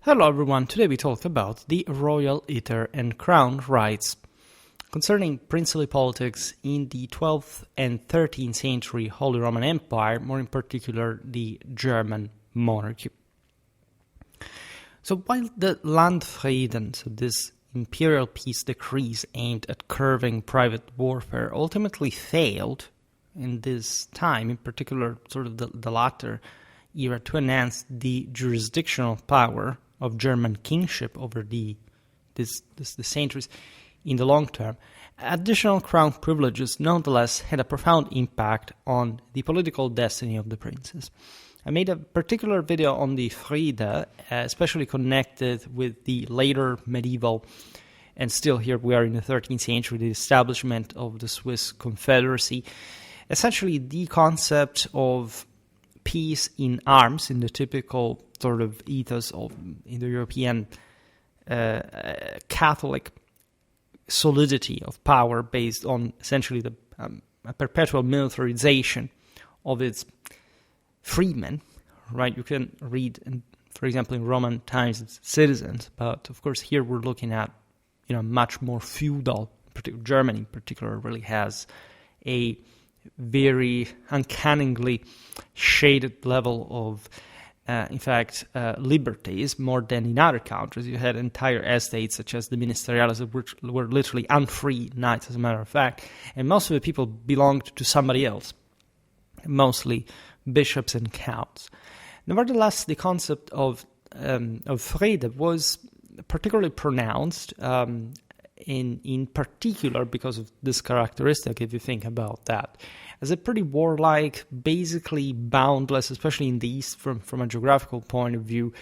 Hello everyone, today we talk about the royal iter and crown rights concerning princely politics in the 12th and 13th century Holy Roman Empire, more in particular the German monarchy. So while the Landfrieden, so this imperial peace decrees aimed at curbing private warfare, ultimately failed in this time, in particular sort of the latter era, to enhance the jurisdictional power of German kingship over the centuries in the long term, additional crown privileges nonetheless had a profound impact on the political destiny of the princes. I made a particular video on the Friede, especially connected with the later medieval, and still here we are in the 13th century, the establishment of the Swiss Confederacy. Essentially the concept of peace in arms in the typical sort of ethos of Indo-European Catholic solidity of power based on essentially the a perpetual militarization of its freemen, right? You can read, for example, in Roman times, it's citizens, but of course here we're looking at, much more feudal. Germany in particular really has a very uncannily shaded level of liberties, more than in other countries. You had entire estates, such as the ministeriales, which were literally unfree knights, as a matter of fact, and most of the people belonged to somebody else, mostly bishops and counts. Nevertheless, the concept of Friede was particularly pronounced, in particular because of this characteristic, if you think about that, as a pretty warlike, basically boundless, especially in the East from a geographical point of view,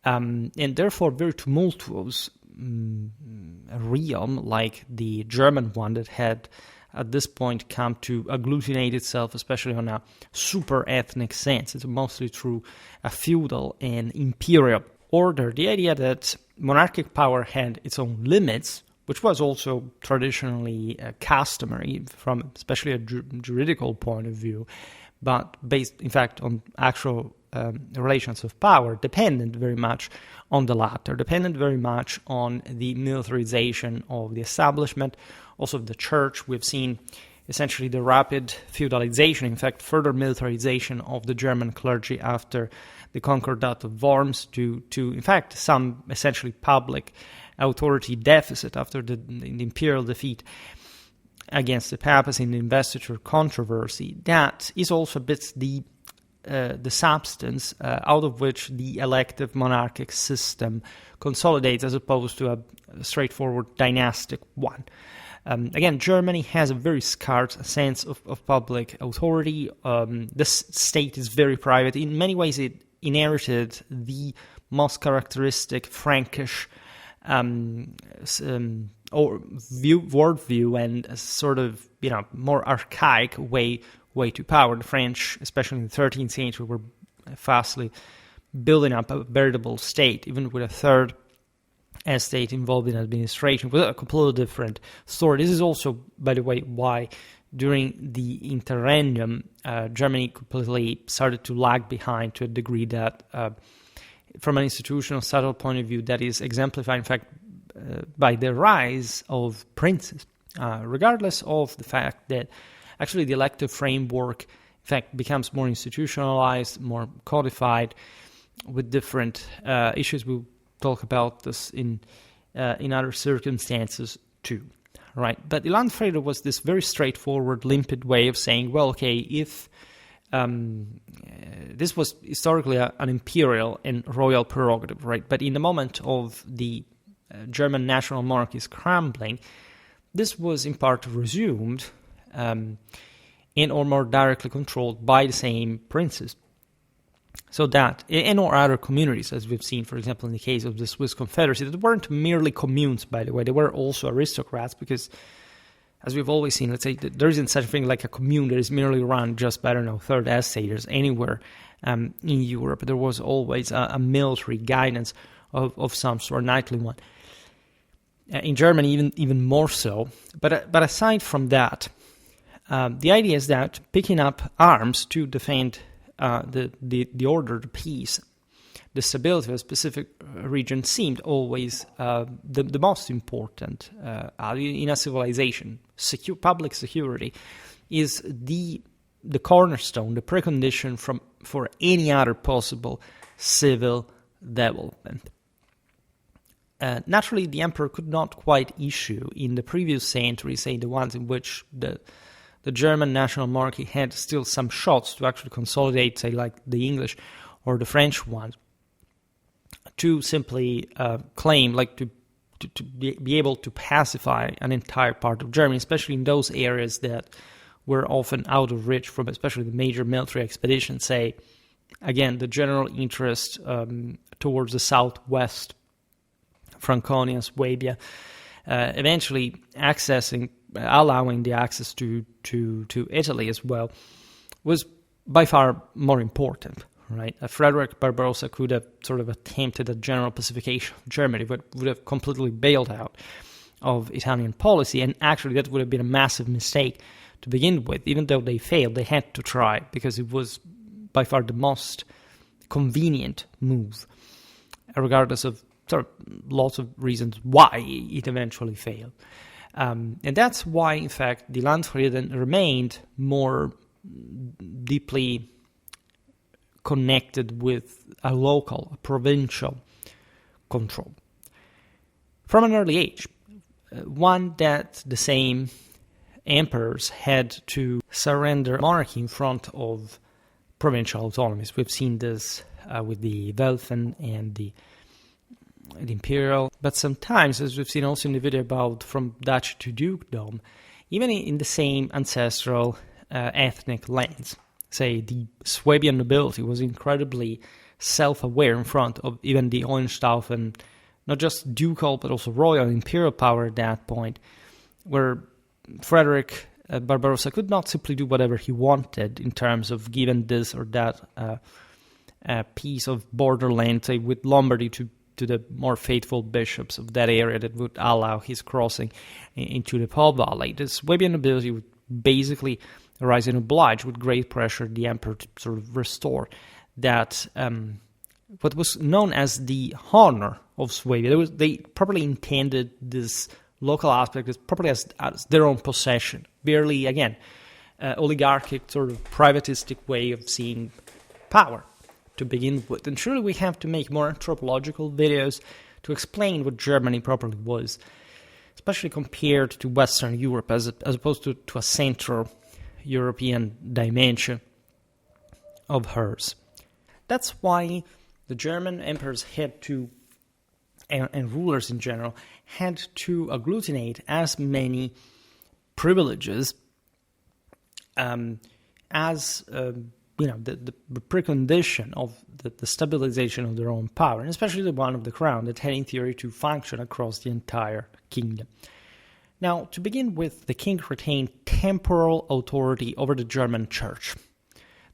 and therefore very tumultuous realm like the German one that had at this point come to agglutinate itself, especially on a super ethnic sense. It's mostly through a feudal and imperial order. The idea that monarchic power had its own limits, which was also traditionally customary from especially a juridical point of view, but based, in fact, on actual relations of power, dependent very much on the latter, dependent very much on the militarization of the establishment, also of the church. We've seen essentially the rapid feudalization, in fact, further militarization of the German clergy after the Concordat of Worms to in fact, some essentially public authority deficit after the imperial defeat against the papacy in the investiture controversy. That is also a bit the substance out of which the elective monarchic system consolidates, as opposed to a straightforward dynastic one. Again, Germany has a very scarce sense of public authority. This state is very private. In many ways, it inherited the most characteristic Frankish worldview and a sort of more archaic way to power. The French, especially in the 13th century, were fastly building up a veritable state, even with a third estate involved in administration, with a completely different story. This is also, by the way, why during the interregnum, Germany completely started to lag behind to a degree that from an institutional subtle point of view, that is exemplified, in fact, by the rise of princes, regardless of the fact that actually the elective framework, in fact, becomes more institutionalized, more codified, with different issues. We'll talk about this in other circumstances too, right? But the Landfriede was this very straightforward, limpid way of saying, well, okay, if this was historically an imperial and royal prerogative, right? But in the moment of the German national monarchy's crumbling, this was in part resumed and or more directly controlled by the same princes. So that, and or other communities, as we've seen, for example, in the case of the Swiss Confederacy, that weren't merely communes, by the way, they were also aristocrats, because as we've always seen, let's say, there isn't such a thing like a commune that is merely run just by, third estaters anywhere in Europe. There was always a military guidance of some sort, knightly one. In Germany, even more so. But aside from that, the idea is that picking up arms to defend the order, the peace, the stability of a specific region seemed always the most important in a civilization. Public security is the cornerstone, the precondition for any other possible civil development. Naturally, the emperor could not quite issue in the previous century, say the ones in which the German national monarchy had still some shots to actually consolidate, say like the English or the French ones, to simply claim, like to be able to pacify an entire part of Germany, especially in those areas that were often out of reach from especially the major military expeditions, say, again, the general interest towards the southwest, Franconia, Swabia, eventually allowing the access to Italy as well, was by far more important, right? Frederick Barbarossa could have sort of attempted a general pacification of Germany, but would have completely bailed out of Italian policy, and actually that would have been a massive mistake to begin with. Even though they failed, they had to try, because it was by far the most convenient move, regardless of sort of lots of reasons why it eventually failed. And that's why, in fact, the Landfrieden remained more deeply connected with a local, a provincial control. From an early age, one that the same emperors had to surrender monarchy in front of provincial autonomies. We've seen this with the Welfen and the imperial, but sometimes, as we've seen also in the video about from duchy to dukedom, even in the same ancestral ethnic lens. Say, the Swabian nobility was incredibly self-aware in front of even the Hohenstaufen, not just ducal but also royal imperial power at that point, where Frederick Barbarossa could not simply do whatever he wanted in terms of giving this or that piece of borderland, say, with Lombardy to the more faithful bishops of that area that would allow his crossing into the Po Valley. The Swabian nobility would basically arise and oblige with great pressure the emperor to sort of restore that, what was known as the honor of Swabia. They probably intended this local aspect as probably as their own possession. Barely, again, oligarchic, sort of privatistic way of seeing power to begin with. And surely we have to make more anthropological videos to explain what Germany properly was, especially compared to Western Europe as opposed to a Central European dimension of hers. That's why the German emperors had to, and rulers in general, had to agglutinate as many privileges as the precondition of the stabilization of their own power, and especially the one of the crown that had in theory to function across the entire kingdom. Now, to begin with, the king retained temporal authority over the German church.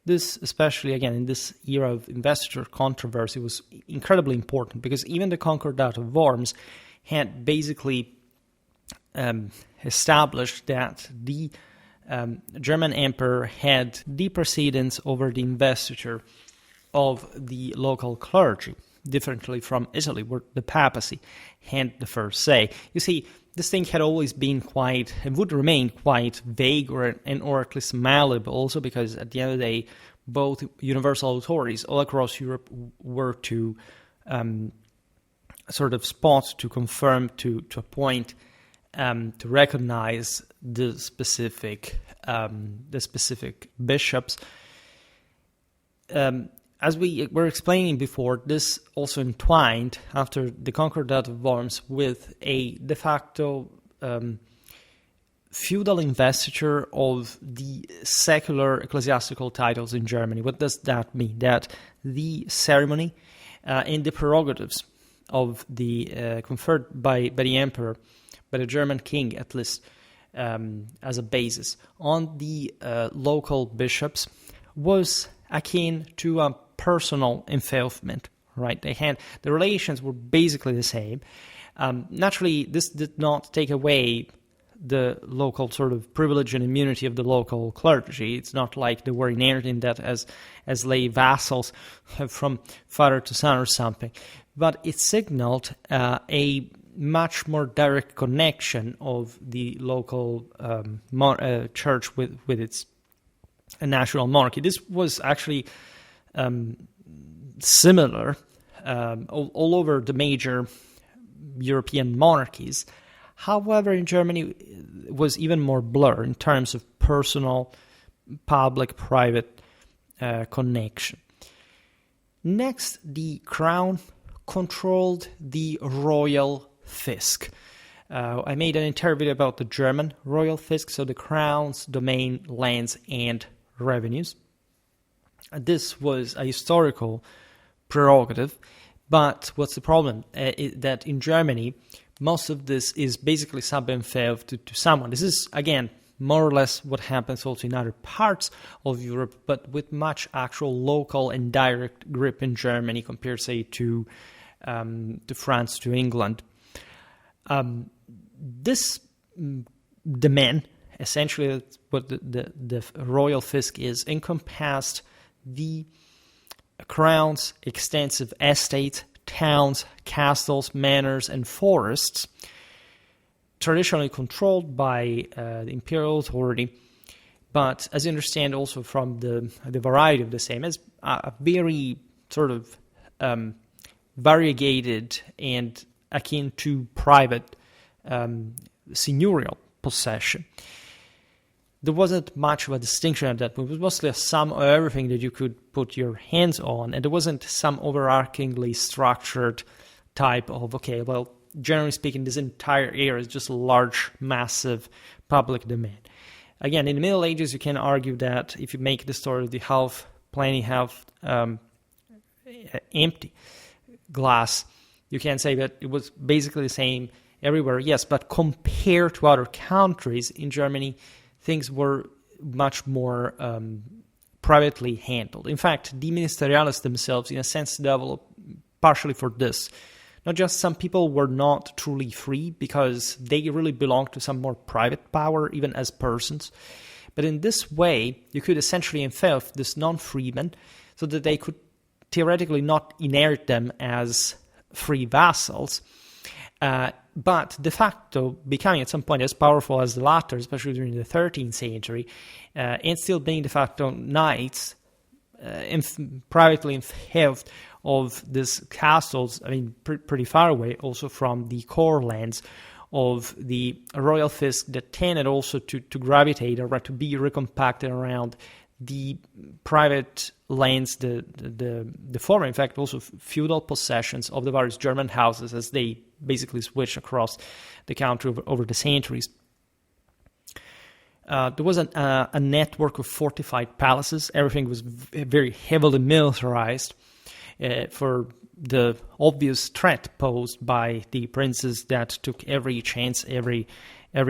This, especially again in this era of investiture controversy, was incredibly important because even the Concordat of Worms had basically established that the German emperor had the precedence over the investiture of the local clergy, differently from Italy, where the papacy had the first say. You see, this thing had always been quite, and would remain quite vague or at least malleable, also because at the end of the day, both universal authorities all across Europe were to sort of spot, to confirm, to appoint, to recognize the specific bishops. As we were explaining before, this also entwined, after the Concordat of Worms, with a de facto feudal investiture of the secular ecclesiastical titles in Germany. What does that mean? That the ceremony and the prerogatives of the conferred by the emperor, by the German king at least, as a basis on the local bishops, was akin to a personal enfeoffment, right? The relations were basically the same. Naturally, this did not take away the local sort of privilege and immunity of the local clergy. It's not like they were inheriting that as lay vassals from father to son or something. But it signaled a much more direct connection of the local church with its national monarchy. This was actually similar all over the major European monarchies. However, in Germany, it was even more blurred in terms of personal, public-private connection. Next, the crown controlled the royal fisc. I made an entire video about the German royal fisc, so the crown's domain, lands, and revenues. This was a historical prerogative, but what's the problem? That in Germany, most of this is basically sub-enfeoffed to someone. This is, again, more or less what happens also in other parts of Europe, but with much actual local and direct grip in Germany compared, say, to France, to England. This demand, essentially what the royal fisc is, encompassed the crown's extensive estate, towns, castles, manors, and forests, traditionally controlled by the imperial authority, but as you understand also from the variety of the same, as a very sort of variegated and akin to private seigneurial possession. There wasn't much of a distinction at that point. It was mostly a sum of everything that you could put your hands on, and there wasn't some overarchingly structured type of, okay, well, generally speaking, this entire area is just a large, massive public domain. Again, in the Middle Ages, you can argue that if you make the story of the half plenty, half empty glass, you can say that it was basically the same everywhere, yes, but compared to other countries, in Germany, things were much more privately handled. In fact, the ministeriales themselves, in a sense, developed partially for this. Not just some people were not truly free because they really belonged to some more private power, even as persons. But in this way, you could essentially enfeoff this non-freemen so that they could theoretically not inherit them as free vassals, but de facto becoming at some point as powerful as the latter, especially during the 13th century, and still being de facto knights, privately enfeoffed of these castles, I mean, pretty far away also from the core lands of the royal fisc that tended also to gravitate or to be recompacted around the private lands, the former, in fact, also feudal possessions of the various German houses as they basically switched across the country over the centuries. There was a network of fortified palaces. Everything was very heavily militarized for the obvious threat posed by the princes that took every chance, every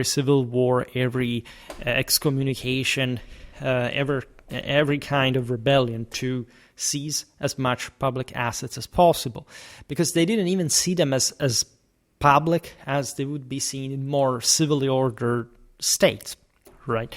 civil war, every excommunication, every kind of rebellion to seize as much public assets as possible, because they didn't even see them as public as they would be seen in more civilly ordered states, right?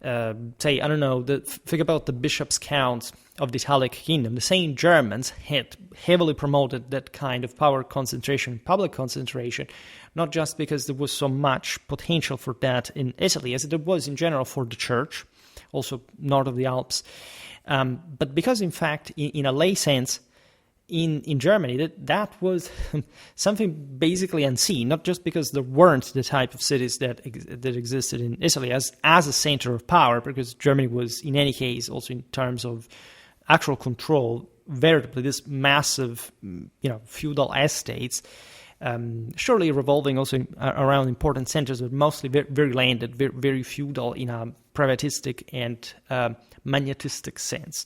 Say, I don't know, think about the bishops' counts of the Italic kingdom. The same Germans had heavily promoted that kind of power concentration, public concentration, not just because there was so much potential for that in Italy, as there was in general for the church, also north of the Alps, but because, in fact, in a lay sense, in Germany, that was something basically unseen, not just because there weren't the type of cities that existed in Italy as a center of power, because Germany was, in any case, also in terms of actual control, veritably this massive, feudal estates, surely revolving also around important centers, but mostly very, very landed, very, very feudal in a privatistic and magnetistic sense.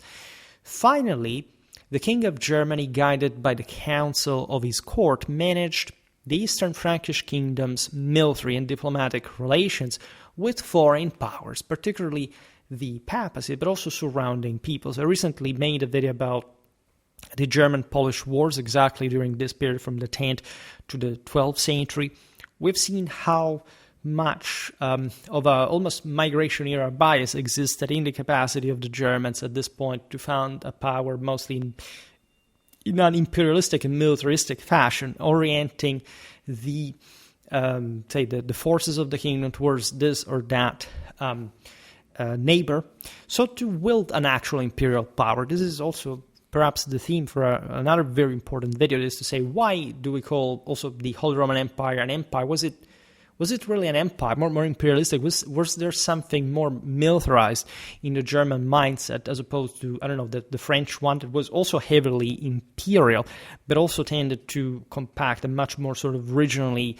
Finally, the King of Germany, guided by the council of his court, managed the Eastern Frankish kingdom's military and diplomatic relations with foreign powers, particularly the papacy, but also surrounding peoples. I recently made a video about the German-Polish wars exactly during this period from the 10th to the 12th century. We've seen how much of a almost migration era bias existed in the capacity of the Germans at this point to found a power mostly in an imperialistic and militaristic fashion, orienting the forces of the kingdom towards this or that neighbor, so to wield an actual imperial power. This is also perhaps the theme for another very important video, is to say, why do we call also the Holy Roman Empire an empire? Was it really an empire, more imperialistic? Was there something more militarized in the German mindset as opposed to, I don't know, the French one that was also heavily imperial, but also tended to compact a much more sort of regionally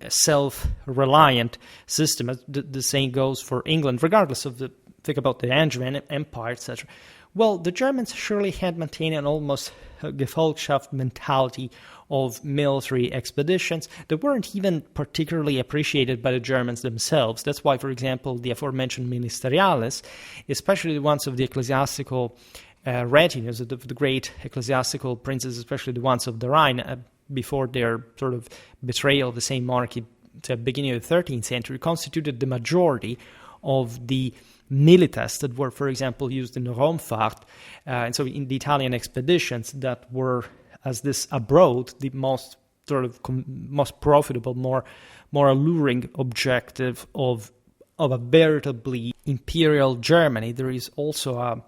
self-reliant system, as the same goes for England, regardless of think about the Angevin Empire, etc. Well, the Germans surely had maintained an almost Gefolgschaft mentality of military expeditions that weren't even particularly appreciated by the Germans themselves. That's why, for example, the aforementioned ministeriales, especially the ones of the ecclesiastical retinues, the great ecclesiastical princes, especially the ones of the Rhine, before their sort of betrayal of the same monarchy at the beginning of the 13th century, constituted the majority of the milites that were, for example, used in the Raumfahrt, and so in the Italian expeditions that were, as this abroad, the most sort of most profitable, more alluring objective of a veritably imperial Germany. There is also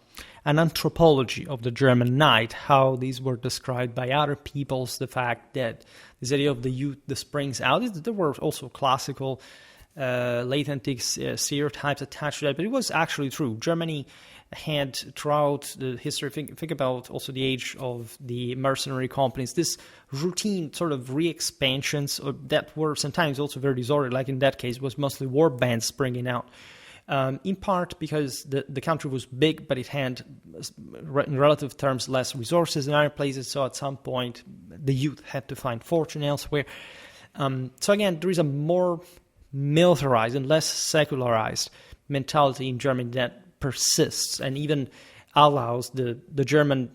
an anthropology of the German knight, how these were described by other peoples, the fact that this idea of the youth that springs out, there were also classical late antique stereotypes attached to that, but it was actually true. Germany had, throughout the history, think about also the age of the mercenary companies, this routine sort of re-expansions that were sometimes also very disordered, like in that case was mostly war bands springing out. In part because the country was big, but it had, in relative terms, less resources in other places, so at some point the youth had to find fortune elsewhere. So again, there is a more militarized and less secularized mentality in Germany that persists and even allows the German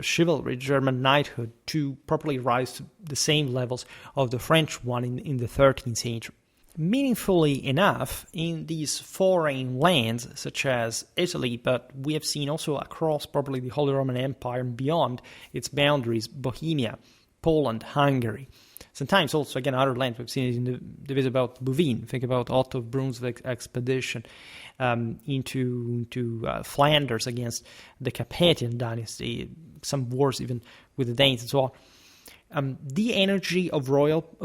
chivalry, German knighthood, to properly rise to the same levels of the French one in the 13th century. Meaningfully enough, in these foreign lands such as Italy, but we have seen also across probably the Holy Roman Empire and beyond its boundaries, Bohemia, Poland, Hungary. Sometimes also, again, other lands, we've seen it in the division about Bouvines. Think about Otto of Brunswick's expedition into Flanders against the Capetian dynasty, some wars even with the Danes and so on. The energy of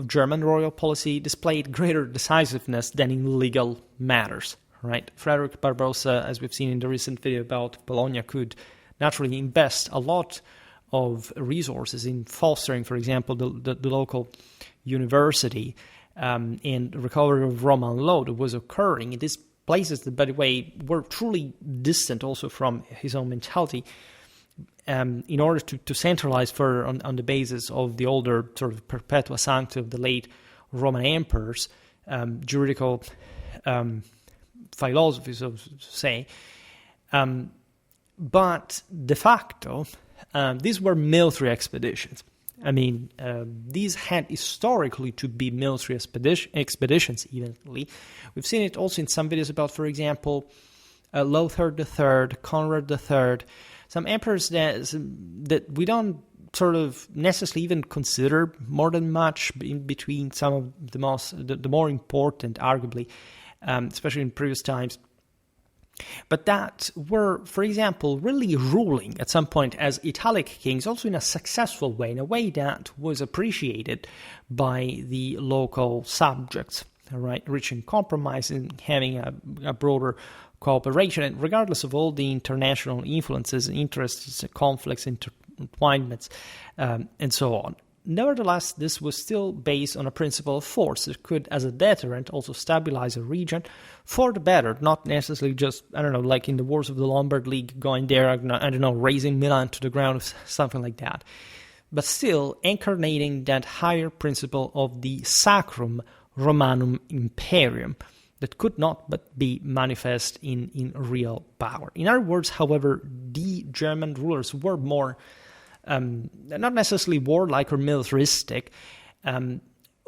German royal policy displayed greater decisiveness than in legal matters, right? Frederick Barbarossa, as we've seen in the recent video about Bologna, could naturally invest a lot of resources in fostering, for example, the local university and recovery of Roman law that was occurring in these places that, by the way, were truly distant also from his own mentality, in order to centralize further on the basis of the older sort of perpetua sancta of the late Roman emperors, juridical philosophy, so to say. But de facto, these were military expeditions. I mean, these had historically to be military expeditions, evenly. We've seen it also in some videos about, for example, Lothar III, Conrad III, some emperors that we don't sort of necessarily even consider more than much in between some of the more important, arguably, especially in previous times. But that were, for example, really ruling at some point as Italic kings, also in a successful way, in a way that was appreciated by the local subjects, right? Reaching compromise and having a broader cooperation, and regardless of all the international influences, interests, conflicts, intertwinements, and so on. Nevertheless, this was still based on a principle of force that could, as a deterrent, also stabilize a region for the better, not necessarily just, I don't know, like in the wars of the Lombard League, going there, I don't know, razing Milan to the ground, something like that. But still incarnating that higher principle of the Sacrum Romanum Imperium that could not but be manifest in real power. In other words, however, the German rulers were more not necessarily warlike or militaristic,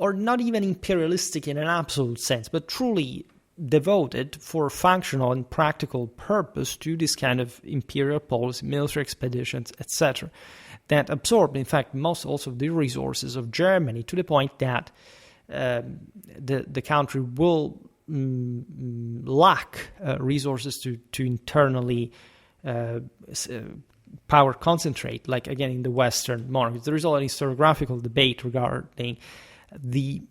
or not even imperialistic in an absolute sense, but truly devoted for functional and practical purpose to this kind of imperial policy, military expeditions, etc., that absorbed, in fact, most also the resources of Germany, to the point that the country will lack resources to internally power concentrate, like again in the Western monarchies. There is all an historiographical debate regarding the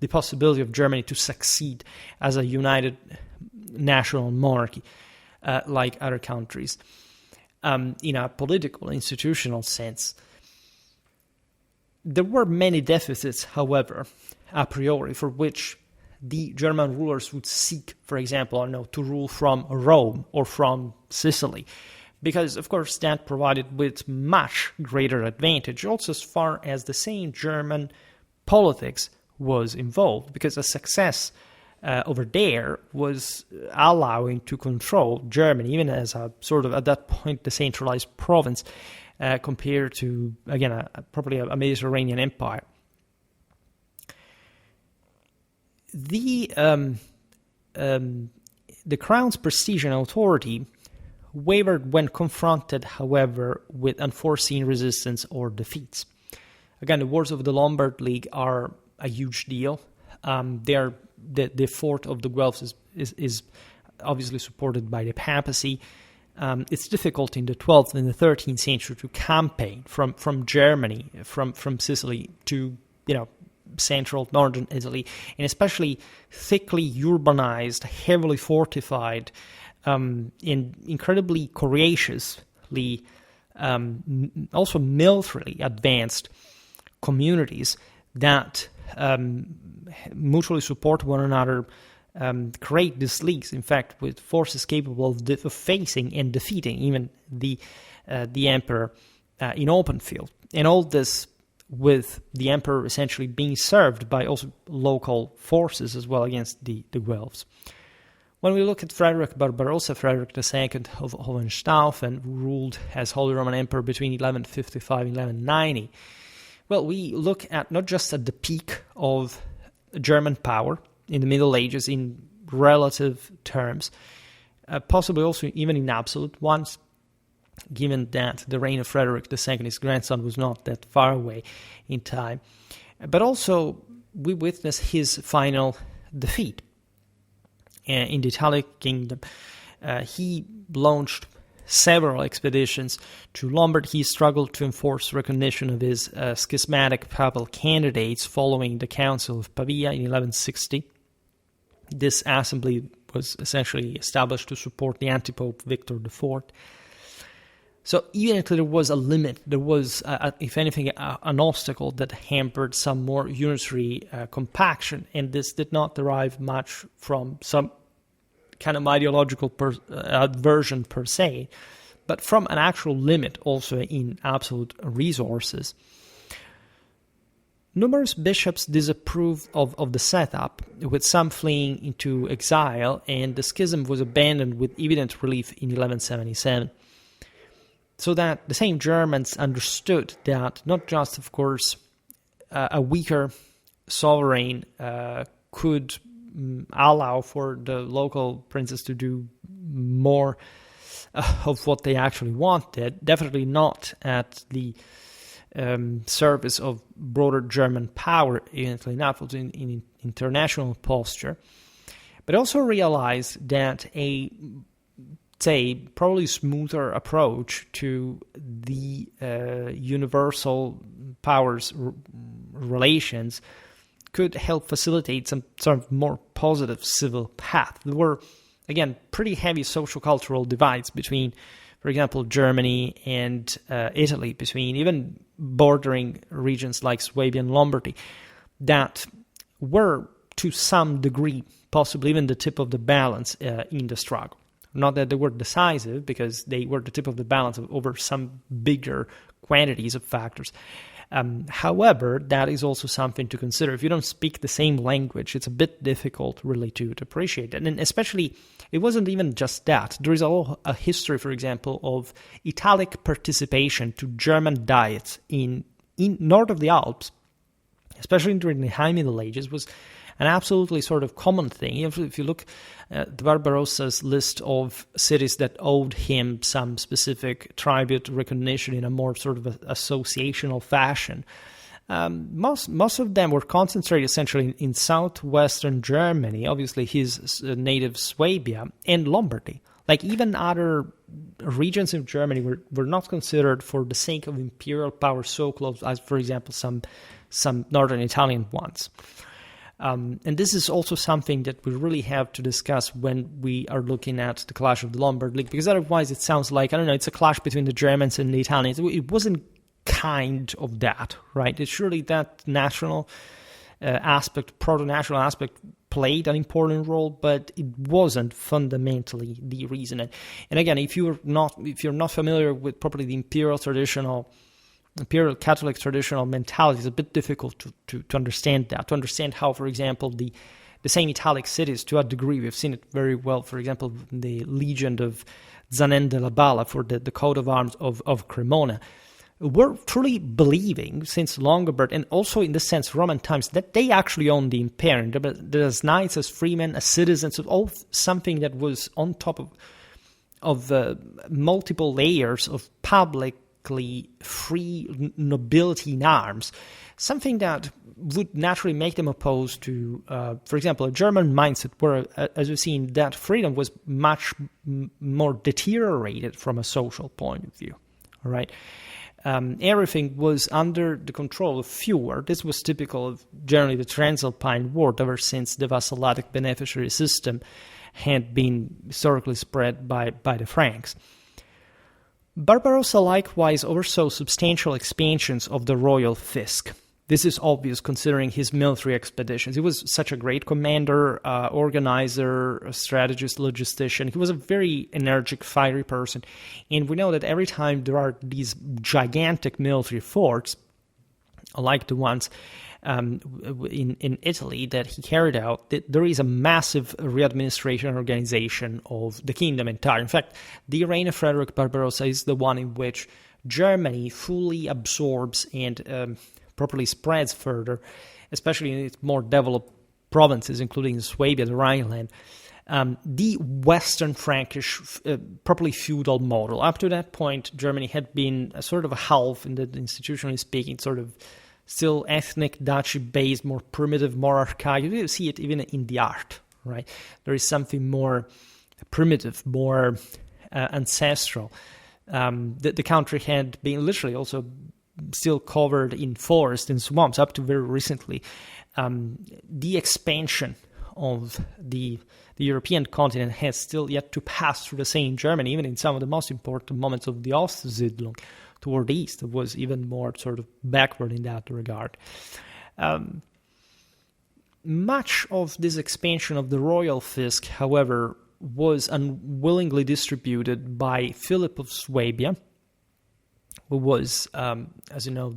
possibility of Germany to succeed as a united national monarchy, like other countries. In a political, institutional sense, there were many deficits, however, a priori, for which the German rulers would seek, for example, to rule from Rome or from Sicily, because, of course, that provided with much greater advantage, also as far as the same German politics was involved, because a success over there was allowing to control Germany, even as a sort of, at that point, decentralized province, compared to, again, probably a Mediterranean empire. The crown's prestige and authority wavered when confronted, however, with unforeseen resistance or defeats. Again, the wars of the Lombard League are a huge deal. The fort of the Guelphs is obviously supported by the papacy. It's difficult in the 12th and the 13th century to campaign from Germany, from Sicily to central northern Italy, and especially thickly urbanized, heavily fortified, and incredibly courageously, also militarily advanced communities that mutually support one another, create these leagues, in fact, with forces capable of facing and defeating even the emperor in open field. And all this with the emperor essentially being served by also local forces as well against the Guelphs. When we look at Frederick Barbarossa, Frederick II of Hohenstaufen, who ruled as Holy Roman Emperor between 1155 and 1190, well, we look at not just at the peak of German power in the Middle Ages in relative terms, possibly also even in absolute ones, given that the reign of Frederick II, his grandson, was not that far away in time. But also, we witness his final defeat in the Italic kingdom. He launched several expeditions to Lombardy. He struggled to enforce recognition of his schismatic papal candidates following the Council of Pavia in 1160. This assembly was essentially established to support the anti-pope Victor IV. So even if there was a limit, there was, if anything, an obstacle that hampered some more unitary compaction, and this did not derive much from some kind of ideological aversion per se, but from an actual limit also in absolute resources. Numerous bishops disapproved of the setup, with some fleeing into exile, and the schism was abandoned with evident relief in 1177. So that the same Germans understood that not just, of course, a weaker sovereign could allow for the local princes to do more of what they actually wanted, definitely not at the service of broader German power, evidently enough, in international posture, but also realized that a probably smoother approach to the universal powers relations could help facilitate some sort of more positive civil path. There were, again, pretty heavy social-cultural divides between, for example, Germany and Italy, between even bordering regions like Swabian Lombardy, that were, to some degree, possibly even the tip of the balance in the struggle. Not that they were decisive, because they were the tip of the balance over some bigger quantities of factors. However, that is also something to consider. If you don't speak the same language, it's a bit difficult really to appreciate it. And especially, it wasn't even just that. There is a history, for example, of Italic participation to German diets in north of the Alps, especially during the High Middle Ages, was an absolutely sort of common thing. If you look at the Barbarossa's list of cities that owed him some specific tribute recognition in a more sort of associational fashion, most of them were concentrated essentially in southwestern Germany, obviously his native Swabia, and Lombardy. Like even other regions of Germany were not considered for the sake of imperial power so close as, for example, some northern Italian ones. And this is also something that we really have to discuss when we are looking at the clash of the Lombard League, because otherwise it sounds like, I don't know, it's a clash between the Germans and the Italians. It wasn't kind of that, right? It's surely that national aspect, proto-national aspect, played an important role, but it wasn't fundamentally the reason. And again, if you're not familiar with properly the imperial Catholic traditional mentality, it's a bit difficult to understand that. To understand how, for example, the same Italic cities, to a degree, we've seen it very well, for example, the legend of Zanen de la Balla for the coat of arms of Cremona, were truly believing since Longobert, and also in the sense Roman times, that they actually owned the imperium, as knights, as freemen, as citizens, all something that was on top of multiple layers of publicly free nobility in arms, something that would naturally make them opposed to, for example, a German mindset where, as we've seen, that freedom was much more deteriorated from a social point of view, all right? Everything was under the control of fewer. This was typical of generally the Transalpine War, ever since the vassalatic beneficiary system had been historically spread by the Franks. Barbarossa likewise oversaw substantial expansions of the royal fisc. This is obvious considering his military expeditions. He was such a great commander, organizer, strategist, logistician. He was a very energetic, fiery person. And we know that every time there are these gigantic military forts, like the ones in Italy that he carried out, there is a massive readministration organization of the kingdom entire. In fact, the reign of Frederick Barbarossa is the one in which Germany fully absorbs and properly spreads further, especially in its more developed provinces, including Swabia, the Rhineland, the Western Frankish, properly feudal model. Up to that point, Germany had been a sort of a half, in the institutionally speaking, sort of still ethnic, duchy-based, more primitive, more archaic. You see it even in the art, right? There is something more primitive, more ancestral. The country had been literally also still covered in forest and swamps up to very recently. The expansion of the European continent has still yet to pass through the same Germany, even in some of the most important moments of the Ostsiedlung toward the east. It was even more sort of backward in that regard. Much of this expansion of the royal fisc, however, was unwillingly distributed by Philip of Swabia, who was, as you know,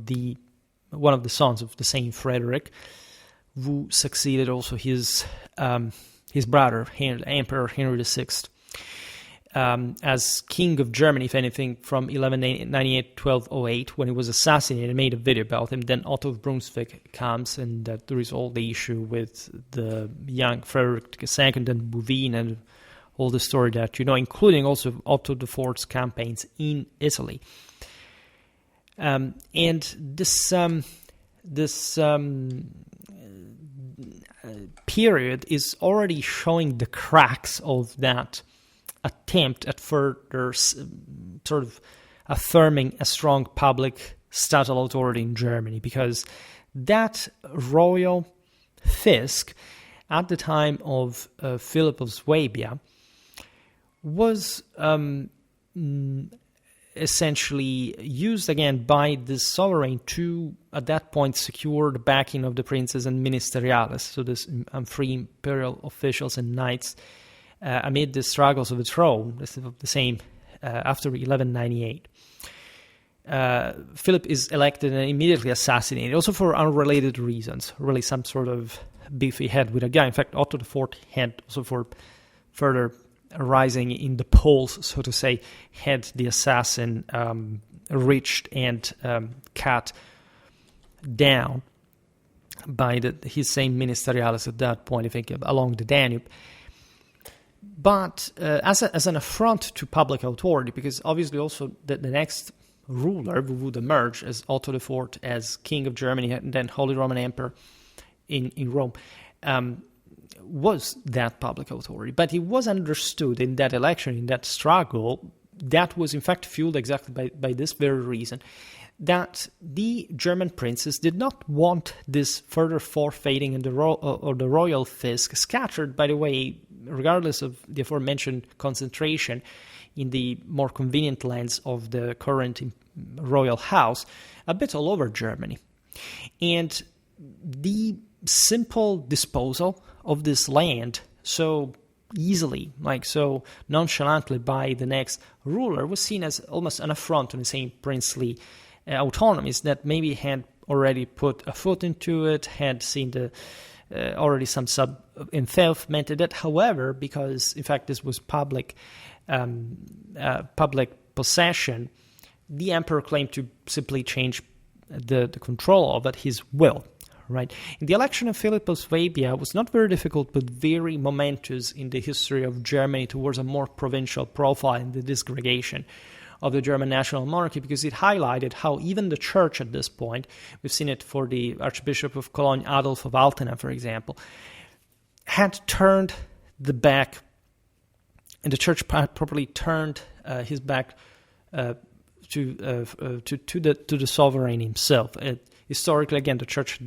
one of the sons of the same Frederick, who succeeded also his brother, Emperor Henry VI, as king of Germany, if anything, from 1198 to 1208, when he was assassinated. I made a video about him. Then Otto of Brunswick comes, and there is all the issue with the young Frederick II and Bouvines, and all the story that you know, including also Otto IV's campaigns in Italy. And this period is already showing the cracks of that attempt at further sort of affirming a strong public statal authority in Germany, because that royal fisc at the time of Philip of Swabia was essentially used again by the sovereign to, at that point, secure the backing of the princes and ministeriales, so this free imperial officials and knights, amid the struggles of the throne. This is the same after 1198. Philip is elected and immediately assassinated, also for unrelated reasons, really some sort of beef he had with a guy. In fact, Otto IV had also, for further rising in the polls, so to say, had the assassin reached and cut down. by his same ministeriales at that point, I think, along the Danube. But as an affront to public authority, because obviously also the next ruler who would emerge as Otto IV as King of Germany and then Holy Roman Emperor in Rome, was that public authority. But it was understood in that election, in that struggle, that was in fact fueled exactly by this very reason, that the German princes did not want this further forfeiting in the royal fisc scattered, by the way, regardless of the aforementioned concentration in the more convenient lands of the current royal house, a bit all over Germany. And the simple disposal of this land so easily, like so nonchalantly by the next ruler, was seen as almost an affront to the same princely autonomies that maybe had already put a foot into it, had seen the already some sub-enfeoffment. That, however, because in fact this was public possession, the emperor claimed to simply change the control of at his will. Right. And the election of Philip of Swabia was not very difficult, but very momentous in the history of Germany towards a more provincial profile in the disgregation of the German national monarchy, because it highlighted how even the church at this point, we've seen it for the Archbishop of Cologne, Adolf of Altena, for example, had turned the back, and the church properly turned his back to the sovereign himself. Historically, again, the Church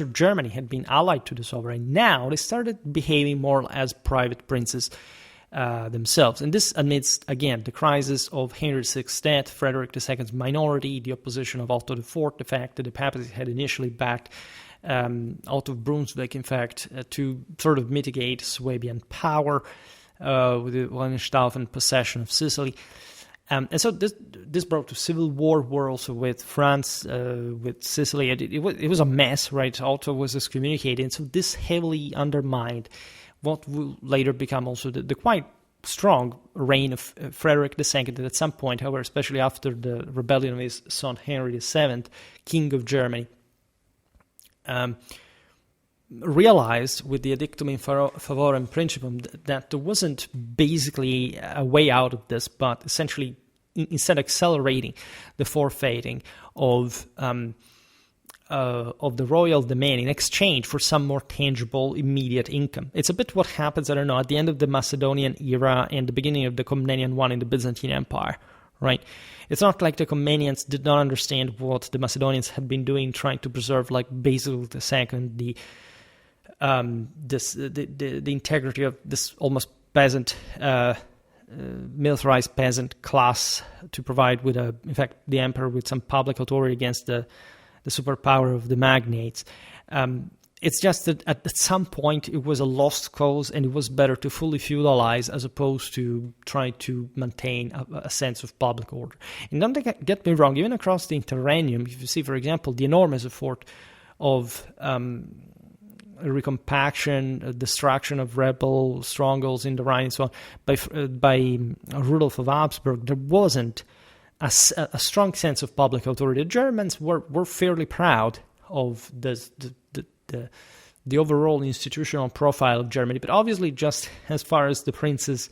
of Germany had been allied to the sovereign. Now they started behaving more as private princes themselves. And this amidst, again, the crisis of Henry VI's death, Frederick II's minority, the opposition of Otto IV, the fact that the papacy had initially backed Otto of Brunswick, in fact, to sort of mitigate Swabian power with the Hohenstaufen possession of Sicily. And so this brought to civil war also with France, with Sicily. It was a mess, right? Otto was excommunicated, and so this heavily undermined what will later become also the quite strong reign of Frederick II, that at some point, however, especially after the rebellion of his son Henry VII, King of Germany, realized with the Edictum in Favorem Principum that there wasn't basically a way out of this, but essentially instead accelerating the forfeiting of the royal domain in exchange for some more tangible, immediate income. It's a bit what happens, I don't know, at the end of the Macedonian era and the beginning of the Komnenian one in the Byzantine Empire, right? It's not like the Komnenians did not understand what the Macedonians had been doing, trying to preserve, like Basil II, the integrity of this almost peasant, militarized peasant class to provide with in fact, the emperor with some public authority against the superpower of the magnates. It's just that at some point it was a lost cause, and it was better to fully feudalize as opposed to try to maintain a sense of public order. And don't get me wrong, even across the Interregnum, if you see, for example, the enormous effort of recompaction, destruction of rebel strongholds in the Rhine, and so on, by Rudolf of Habsburg, there wasn't a strong sense of public authority. The Germans were fairly proud of the overall institutional profile of Germany, but obviously just as far as the princes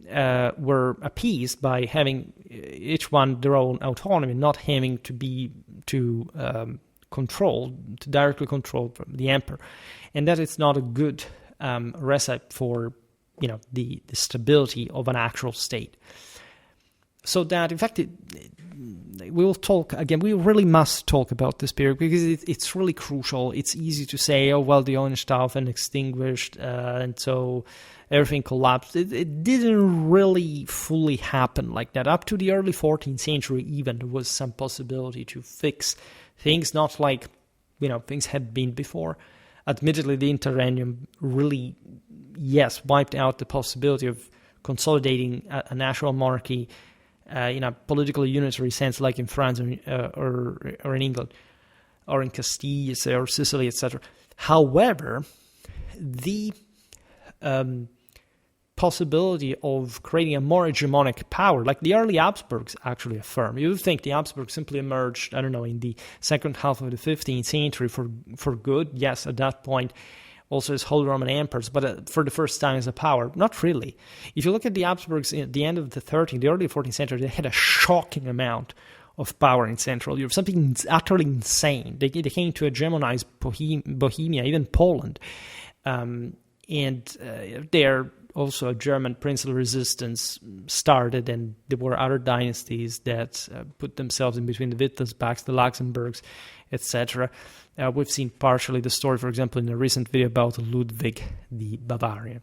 were appeased by having each one their own autonomy, not having to be directly controlled from the emperor, and that it's not a good recipe for the stability of an actual state. So that, in fact, we will talk again. We really must talk about this period because it's really crucial. It's easy to say, oh well, the Hohenstaufen extinguished, and so everything collapsed. It didn't really fully happen like that. Up to the early 14th century, even there was some possibility to fix things, not like things had been before. Admittedly, the Interregnum really, yes, wiped out the possibility of consolidating a national monarchy in a politically unitary sense, like in France or in England, or in Castile, or Sicily, etc. However, the possibility of creating a more hegemonic power, like the early Habsburgs actually affirm. You would think the Habsburgs simply emerged, I don't know, in the second half of the 15th century for good. Yes, at that point, also as Holy Roman Emperors, but for the first time as a power. Not really. If you look at the Habsburgs at the end of the 13th, the early 14th century, they had a shocking amount of power in Central Europe, something utterly insane. They came to hegemonize Bohemia, even Poland. There also a German princely resistance started, and there were other dynasties that put themselves in between the Wittelsbachs, the Luxembourgs, etc. We've seen partially the story, for example, in a recent video about Ludwig the Bavarian.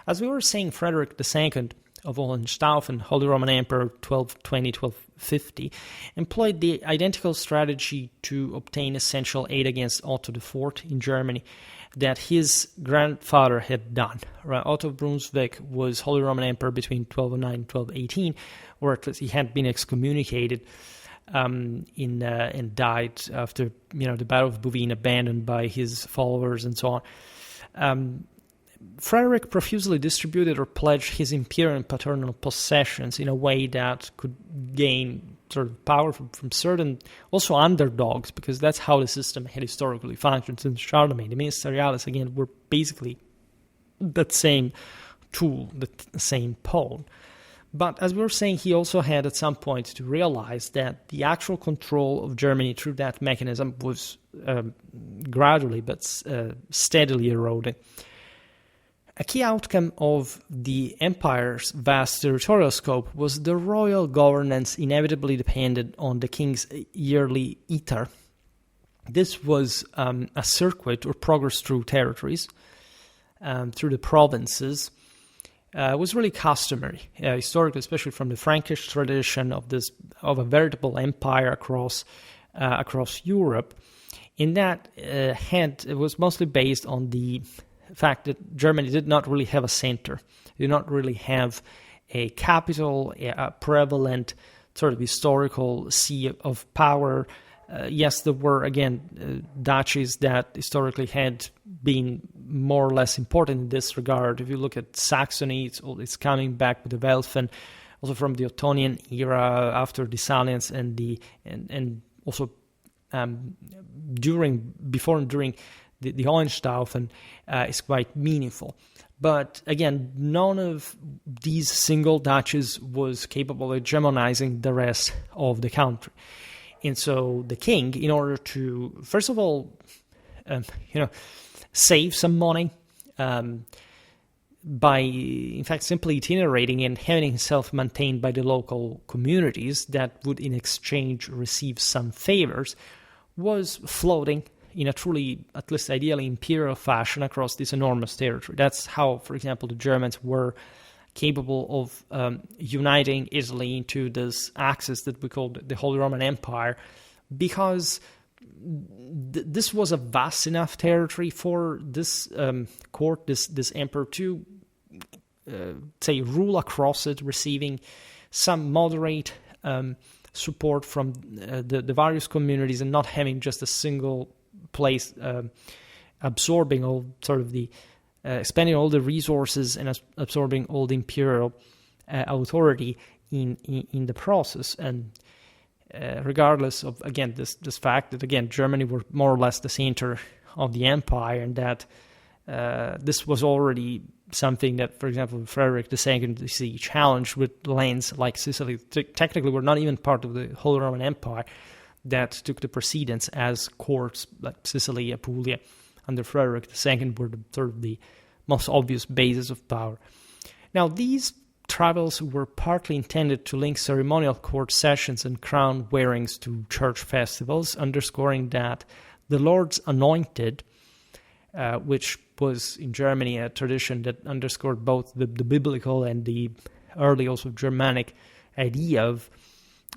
As we were saying, Frederick II of Hohenstaufen, Holy Roman Emperor 1220-1250, employed the identical strategy to obtain essential aid against Otto IV in Germany that his grandfather had done. Otto of Brunswick was Holy Roman Emperor between 1209 and 1218, where he had been excommunicated and died after the Battle of Bouvines, abandoned by his followers and so on. Frederick profusely distributed or pledged his imperial and paternal possessions in a way that could gain sort of power from certain, also underdogs, because that's how the system had historically functioned since Charlemagne. The ministeriales, again, were basically that same tool, the same pawn. But as we were saying, he also had at some point to realize that the actual control of Germany through that mechanism was gradually but steadily eroding. A key outcome of the empire's vast territorial scope was the royal governance inevitably depended on the king's yearly iter. This was a circuit or progress through territories, through the provinces. It was really customary, historically, especially from the Frankish tradition of a veritable empire across Europe. In that, it was mostly based on the fact that Germany did not really have a center, did not really have a capital, a prevalent sort of historical seat of power. Yes, there were, again, duchies that historically had been more or less important in this regard. If you look at Saxony, it's coming back with the Welfen, also from the Ottonian era after the Salians and also before and during the Hohenstaufen is quite meaningful. But again, none of these single duchies was capable of hegemonizing the rest of the country. And so the king, in order to, first of all, save some money by, in fact, simply itinerating and having himself maintained by the local communities that would in exchange receive some favors, was floating in a truly, at least ideally, imperial fashion across this enormous territory. That's how, for example, the Germans were capable of uniting Italy into this axis that we called the Holy Roman Empire, because this was a vast enough territory for this court, this emperor, to say rule across it, receiving some moderate support from the various communities, and not having just a single place absorbing all sort of the spending all the resources and absorbing all the imperial authority in the process. And regardless of, again, this fact that, again, Germany were more or less the center of the empire, and that this was already something that, for example, Frederick II challenged with lands like Sicily. Technically, were not even part of the Holy Roman Empire, that took the precedence as courts like Sicily, Apulia, under Frederick II were sort of the most obvious basis of power. Now, these travels were partly intended to link ceremonial court sessions and crown wearings to church festivals, underscoring that the Lord's Anointed, which was in Germany a tradition that underscored both the biblical and the early also Germanic idea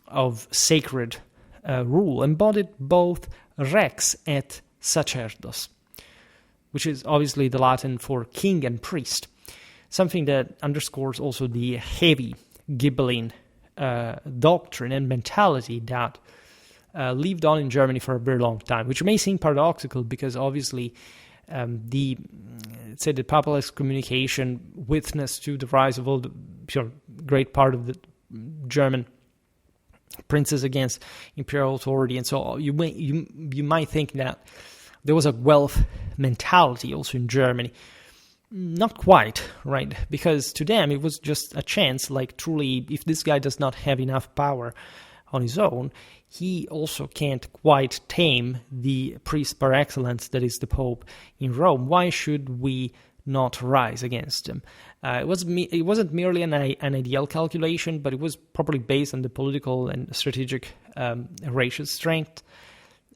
of sacred rule, embodied both rex et sacerdos, which is obviously the Latin for king and priest, something that underscores also the heavy Ghibelline doctrine and mentality that lived on in Germany for a very long time, which may seem paradoxical because obviously the populist communication witness to the rise of all the great part of the German princes against imperial authority, and so you might think that there was a wealth mentality also in Germany. Not quite, right? Because to them it was just a chance, like truly, if this guy does not have enough power on his own, he also can't quite tame the priest par excellence that is the Pope in Rome. Why should we not rise against him? It wasn't merely an ideal calculation, but it was probably based on the political and strategic racial strength.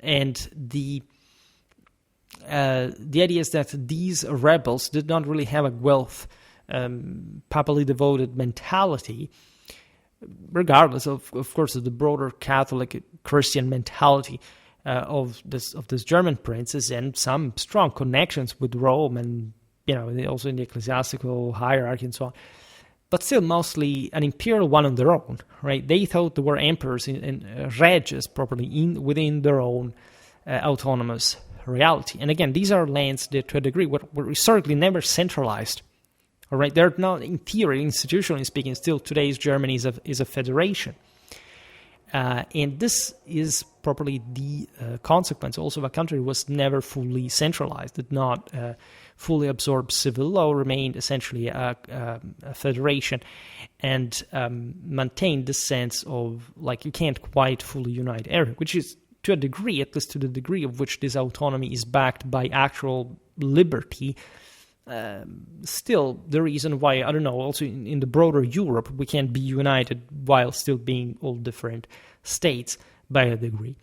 And the idea is that these rebels did not really have a wealth, papally devoted mentality, regardless of course, of the broader Catholic Christian mentality of this German princes, and some strong connections with Rome, and also in the ecclesiastical hierarchy and so on. But still, mostly an imperial one on their own, right? They thought they were emperors and reges properly within their own autonomous reality. And again, these are lands that, to a degree, were historically never centralized. All right, they're not, in theory, institutionally speaking, still today's Germany is a federation. And this is properly the consequence also of a country that was never fully centralized, did not fully absorb civil law, remained essentially a federation, and maintained this sense of, like, you can't quite fully unite area, which is, to a degree, at least to the degree of which this autonomy is backed by actual liberty, still the reason why, I don't know, also in the broader Europe, we can't be united while still being all different states by a degree.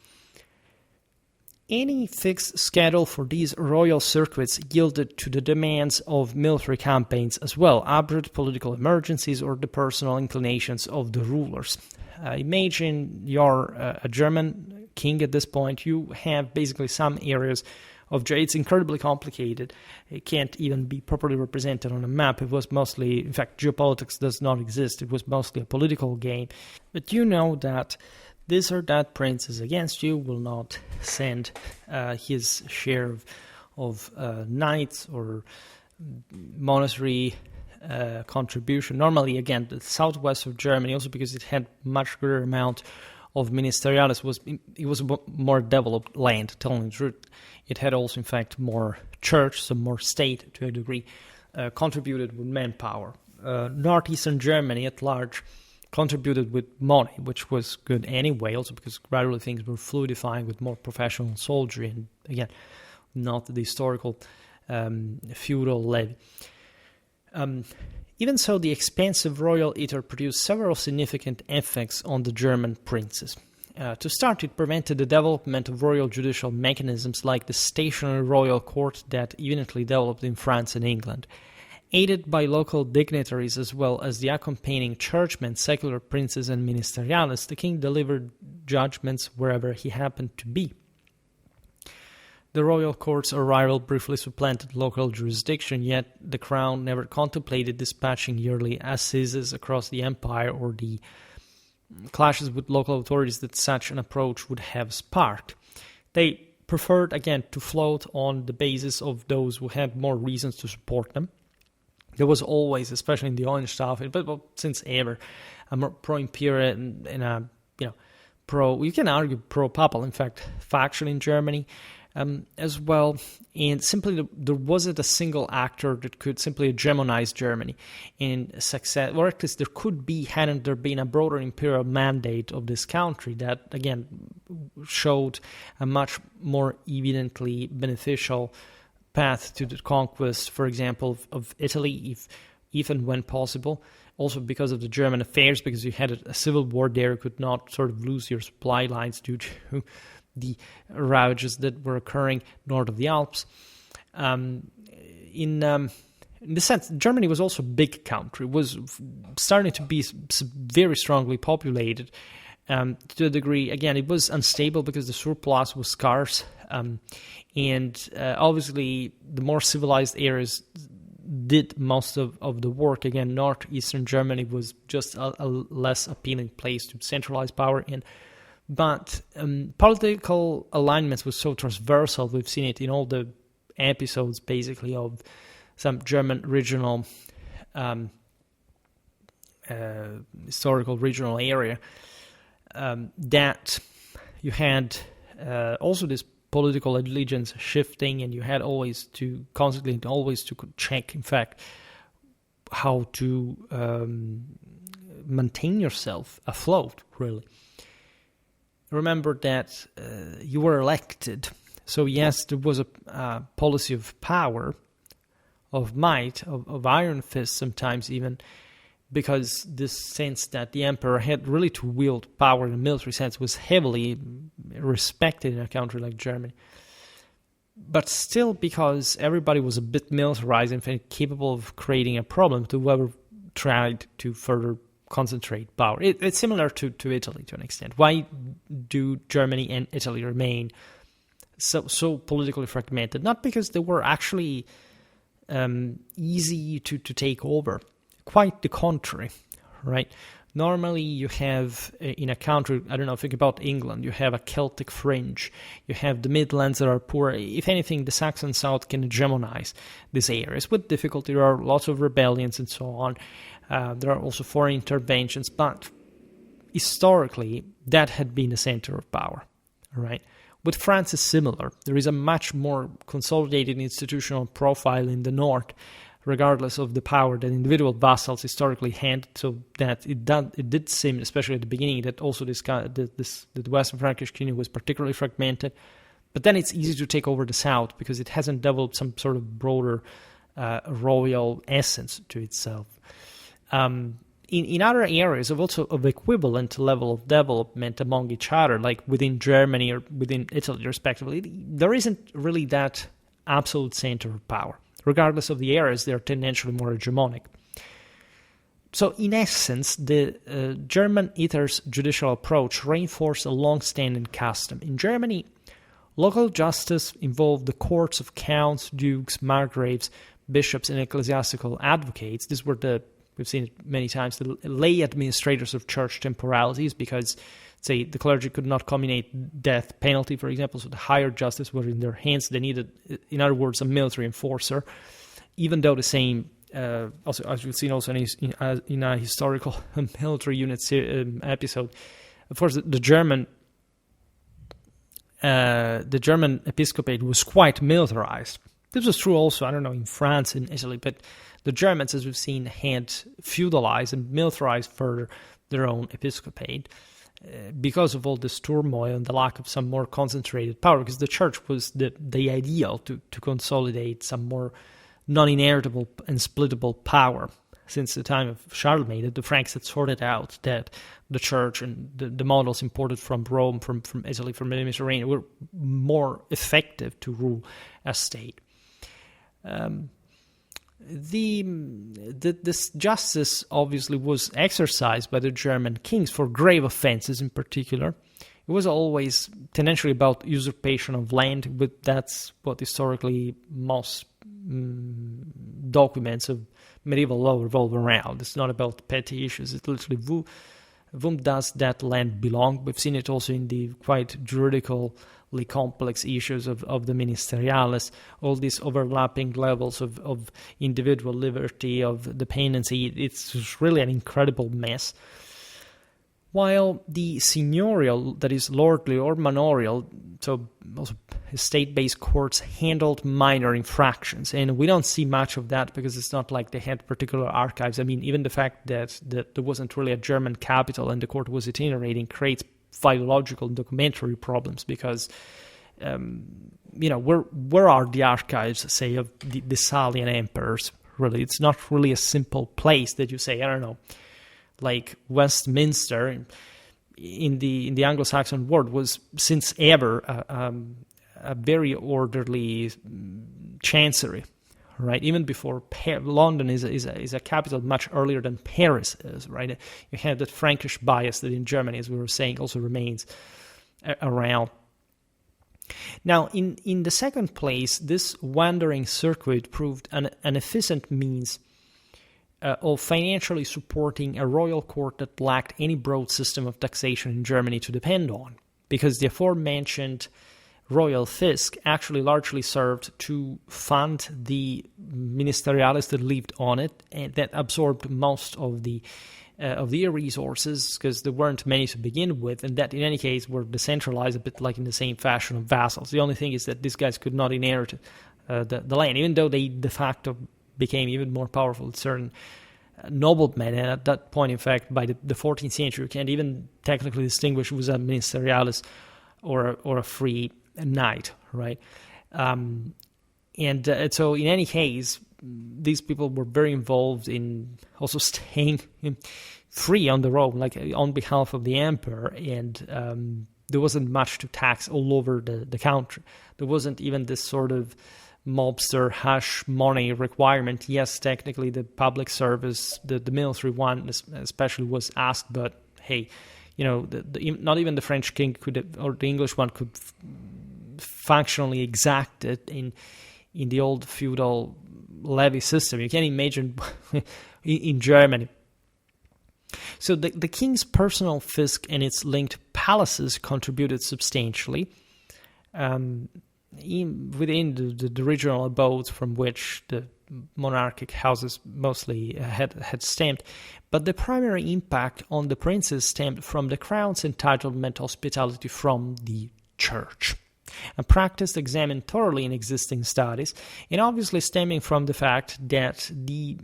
Any fixed schedule for these royal circuits yielded to the demands of military campaigns as well, abrupt political emergencies or the personal inclinations of the rulers. Imagine you're a German king at this point. You have basically some areas of Germany. It's incredibly complicated. It can't even be properly represented on a map. It was mostly, in fact, geopolitics does not exist. It was mostly a political game. But you know that this or that prince is against you, will not send his share of knights or monastery contribution. Normally, again, the southwest of Germany, also because it had much greater amount of ministeriales, it was a more developed land, telling the truth. It had also, in fact, more church, so more state to a degree, contributed with manpower. Northeastern Germany at large contributed with money, which was good anyway, also because gradually things were fluidifying with more professional soldiery, and again, not the historical feudal levy. Even so, the expansive royal iter produced several significant effects on the German princes. To start, it prevented the development of royal judicial mechanisms like the stationary royal court that eventually developed in France and England. Aided by local dignitaries as well as the accompanying churchmen, secular princes, and ministeriales, the king delivered judgments wherever he happened to be. The royal court's arrival briefly supplanted local jurisdiction, yet the crown never contemplated dispatching yearly assizes across the empire or the clashes with local authorities that such an approach would have sparked. They preferred, again, to float on the basis of those who had more reasons to support them. There was always, especially in the Hohenstaufen, but since ever, a more pro-imperial and a you can argue pro-papal, in fact, faction in Germany as well. And simply there wasn't a single actor that could simply hegemonize Germany in success, or at least there could be, hadn't there been a broader imperial mandate of this country that, again, showed a much more evidently beneficial path to the conquest, for example, of Italy, if and when possible. Also because of the German affairs, because you had a civil war there, you could not sort of lose your supply lines due to the ravages that were occurring north of the Alps. In the sense, Germany was also a big country, was starting to be very strongly populated to a degree. Again, it was unstable because the surplus was scarce. And obviously, the more civilized areas did most of the work. Again, northeastern Germany was just a less appealing place to centralize power in. But political alignments was so transversal. We've seen it in all the episodes, basically, of some German regional, historical regional area, that you had also this political allegiance shifting, and you had always to check, in fact, how to maintain yourself afloat, really. Remember that you were elected. So yes, there was a policy of power, of might, of iron fist sometimes even, because this sense that the emperor had really to wield power in a military sense was heavily respected in a country like Germany. But still, because everybody was a bit militarized and capable of creating a problem to whoever tried to further concentrate power. It's similar to Italy to an extent. Why do Germany and Italy remain so politically fragmented? Not because they were actually easy to take over. Quite the contrary, right? Normally you have, in a country, I don't know, think about England, you have a Celtic fringe, you have the Midlands that are poor. If anything, the Saxon South can hegemonize these areas. With difficulty, there are lots of rebellions and so on. There are also foreign interventions, but historically, that had been the center of power, right? With France, it's similar. There is a much more consolidated institutional profile in the north, regardless of the power that individual vassals historically had, so that it did seem, especially at the beginning, that also the Western Frankish kingdom was particularly fragmented. But then it's easy to take over the south because it hasn't developed some sort of broader royal essence to itself. In other areas of equivalent level of development among each other, like within Germany or within Italy, respectively, there isn't really that absolute center of power. Regardless of the areas, they are tendentially more hegemonic. So, in essence, the German iter's judicial approach reinforced a long-standing custom. In Germany, local justice involved the courts of counts, dukes, margraves, bishops, and ecclesiastical advocates. These were we've seen it many times, the lay administrators of church temporalities, because, say, the clergy could not comminate death penalty, for example, so the higher justice was in their hands. They needed, in other words, a military enforcer, even though the same, also as we've seen also in a historical military unit episode, of course, the German episcopate was quite militarized. This was true also, I don't know, in France and Italy, but the Germans, as we've seen, had feudalized and militarized further their own episcopate because of all this turmoil and the lack of some more concentrated power, because the church was the ideal to consolidate some more non-inheritable and splittable power. Since the time of Charlemagne, the Franks had sorted out that the church and the models imported from Rome, from Italy, from the Mediterranean, were more effective to rule a state. This justice obviously was exercised by the German kings for grave offenses in particular. It was always tendentially about usurpation of land, but that's what historically most documents of medieval law revolve around. It's not about petty issues. It's literally whom does that land belong? We've seen it also in the quite juridically complex issues of the ministeriales, all these overlapping levels of individual liberty, of dependency. It's really an incredible mess. While the seigneurial, that is lordly or manorial, so also state-based courts handled minor infractions, and we don't see much of that because it's not like they had particular archives. I mean, even the fact that there wasn't really a German capital and the court was itinerating creates philological and documentary problems because, where are the archives, say, of the Salian emperors? Really, it's not really a simple place that you say, I don't know, like Westminster in the Anglo-Saxon world was since ever a very orderly chancery, right? Even before London is a capital much earlier than Paris is, right? You have that Frankish bias that in Germany, as we were saying, also remains around. Now, in the second place, this wandering circuit proved an efficient means of financially supporting a royal court that lacked any broad system of taxation in Germany to depend on, because the aforementioned royal fisc actually largely served to fund the ministeriales that lived on it, and that absorbed most of their resources, because there weren't many to begin with, and that in any case were decentralized a bit like in the same fashion of vassals. The only thing is that these guys could not inherit the land, even though they de facto became even more powerful with certain noblemen. And at that point, in fact, by the 14th century, you can't even technically distinguish who's a ministerialis or a free knight, right? So in any case, these people were very involved in also staying free on the road, like on behalf of the emperor, and there wasn't much to tax all over the country. There wasn't even this sort of mobster hush money requirement. Yes, technically the public service, the military one especially, was asked, but hey, not even the French king or the English one could functionally exact it in the old feudal levy system. You can imagine in Germany. So the king's personal fisc and its linked palaces contributed substantially within the regional abodes from which the monarchic houses mostly had stemmed. But the primary impact on the princes stemmed from the crown's entitlement hospitality from the church, a practice examined thoroughly in existing studies, and obviously stemming from the fact that the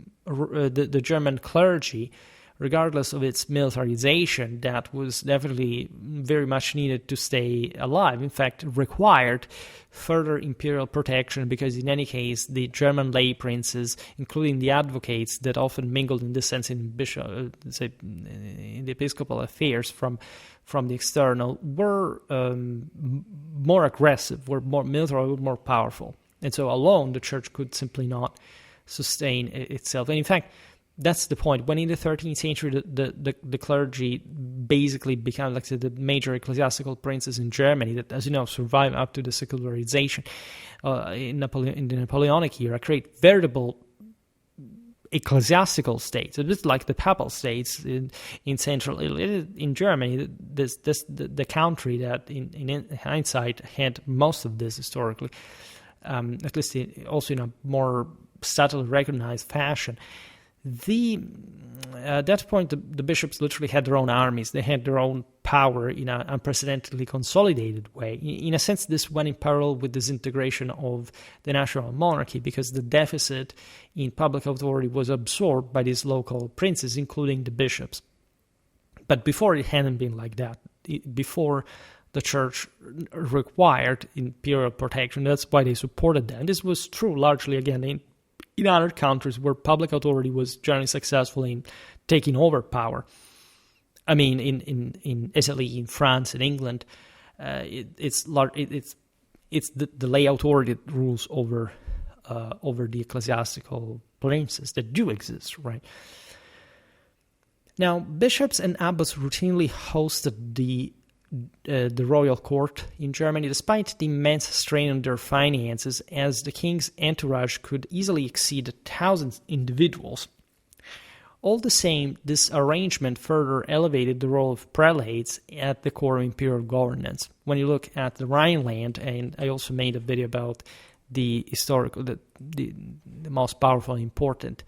German clergy, regardless of its militarization, that was definitely very much needed to stay alive. In fact, required further imperial protection, because in any case, the German lay princes, including the advocates that often mingled in this sense in in the episcopal affairs from the external, were more aggressive, were more military, were more powerful. And so alone, the church could simply not sustain itself. And in fact, that's the point. When in the 13th century, the clergy basically became like the major ecclesiastical princes in Germany that, as you know, survived up to the secularization in the Napoleonic era, create veritable ecclesiastical states, a bit like the papal states in Central Italy. In Germany, the country that, in hindsight, had most of this historically, at least also in a more subtly recognized fashion. At that point, the bishops literally had their own armies. They had their own power in an unprecedentedly consolidated way. In a sense, this went in parallel with disintegration of the national monarchy, because the deficit in public authority was absorbed by these local princes, including the bishops. But before, it hadn't been like that. Before, the church required imperial protection. That's why they supported that. And this was true largely, again, in other countries where public authority was generally successful in taking over power. I mean, in Italy, in France, in England, it's the lay authority that rules over the ecclesiastical princes that do exist, right? Now, bishops and abbots routinely hosted the royal court in Germany, despite the immense strain on their finances, as the king's entourage could easily exceed 1,000 individuals. All the same, this arrangement further elevated the role of prelates at the core of imperial governance. When you look at the Rhineland, and I also made a video about the most powerful and important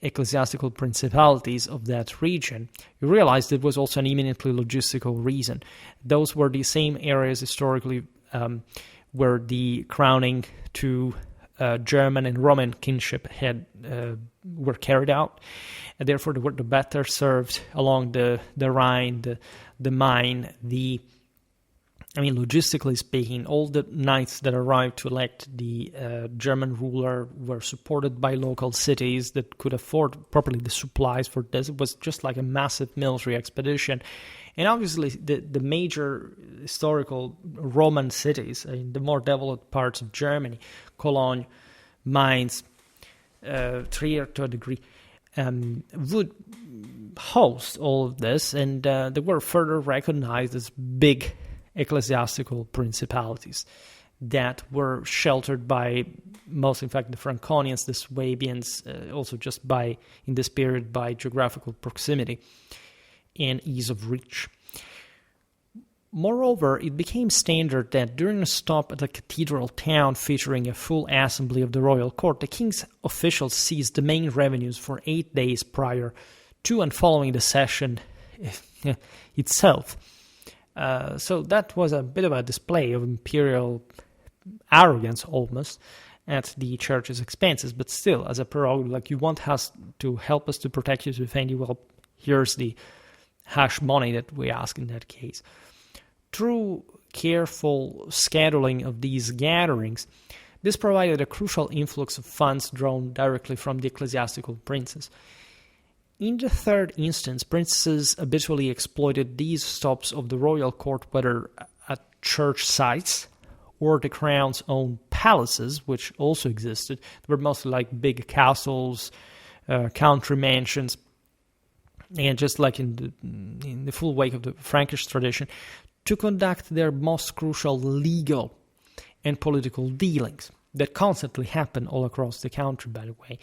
ecclesiastical principalities of that region, you realize there was also an eminently logistical reason. Those were the same areas historically where the crowning to German and Roman kinship were carried out, and therefore they were the better served along the Rhine, the Main, logistically speaking, all the knights that arrived to elect the German ruler were supported by local cities that could afford properly the supplies for this. It was just like a massive military expedition. And obviously, the major historical Roman cities in the more developed parts of Germany, Cologne, Mainz, Trier to a degree, would host all of this, and they were further recognized as big ecclesiastical principalities that were sheltered by most, in fact, the Franconians, the Swabians, also just in this period by geographical proximity and ease of reach. Moreover, it became standard that during a stop at a cathedral town featuring a full assembly of the royal court, the king's officials seized the main revenues for 8 days prior to and following the session itself. So that was a bit of a display of imperial arrogance almost at the church's expenses, but still, as a prerogative, like, you want us to help us to protect you, to defend you, well, here's the hash money that we ask in that case. Through careful scheduling of these gatherings, this provided a crucial influx of funds drawn directly from the ecclesiastical princes. In the third instance, princes habitually exploited these stops of the royal court, whether at church sites or the crown's own palaces, which also existed. They were mostly like big castles, country mansions, and just like in the full wake of the Frankish tradition, to conduct their most crucial legal and political dealings that constantly happen all across the country, by the way.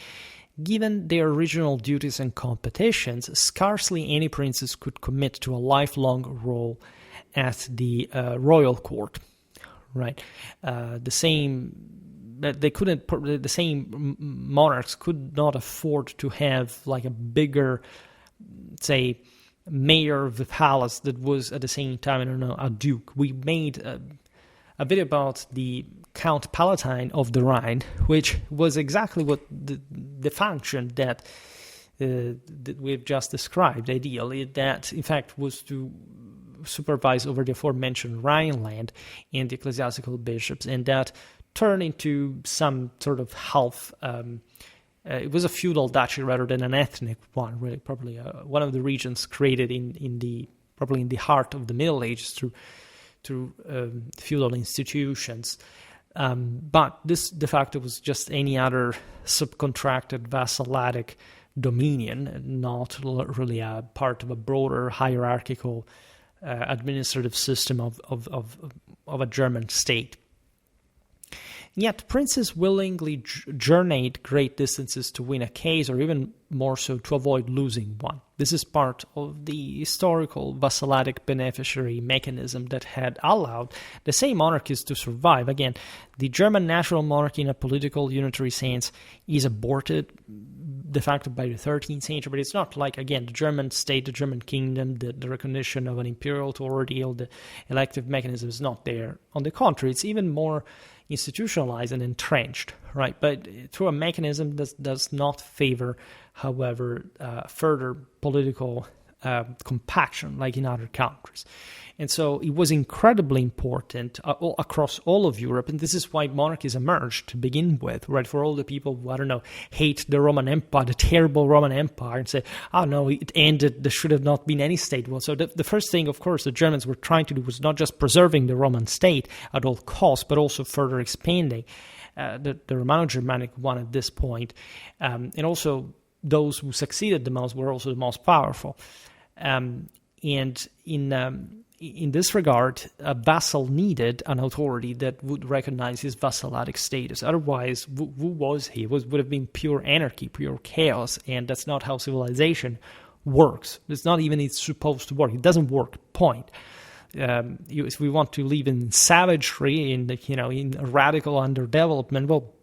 Given their original duties and competitions, scarcely any princes could commit to a lifelong role at the royal court. Right, the same monarchs could not afford to have like a bigger, say, mayor of the palace that was at the same time, I don't know, a duke. We made a video about the Count Palatine of the Rhine, which was exactly what the function that we've just described, ideally, that in fact was to supervise over the aforementioned Rhineland and the ecclesiastical bishops, and that turned into some sort of half. It was a feudal duchy rather than an ethnic one. Really, probably one of the regions created in the heart of the Middle Ages through feudal institutions. But this de facto was just any other subcontracted vassalatic dominion, not really a part of a broader hierarchical administrative system of a German state. Yet princes willingly journeyed great distances to win a case, or even more so to avoid losing one. This is part of the historical vassalatic beneficiary mechanism that had allowed the same monarchies to survive. Again, the German national monarchy in a political unitary sense is aborted de facto by the 13th century, but it's not like, again, the German state, the German kingdom, the recognition of an imperial authority or the elective mechanism is not there. On the contrary, it's even more institutionalized and entrenched, right? But through a mechanism that does not favor, however, further political compaction like in other countries. And so it was incredibly important across all of Europe, and this is why monarchies emerged to begin with, right? For all the people who, I don't know, hate the Roman Empire, the terrible Roman Empire, and say, oh no, it ended, there should have not been any state. Well, so the first thing, of course, the Germans were trying to do was not just preserving the Roman state at all costs, but also further expanding the Romano-Germanic one at this point. And also those who succeeded the most were also the most powerful. And in this regard, a vassal needed an authority that would recognize his vassalatic status. Otherwise, who was he? It would have been pure anarchy, pure chaos, and that's not how civilization works. It's not even it's supposed to work. It doesn't work, point. If we want to live in savagery, in radical underdevelopment, well,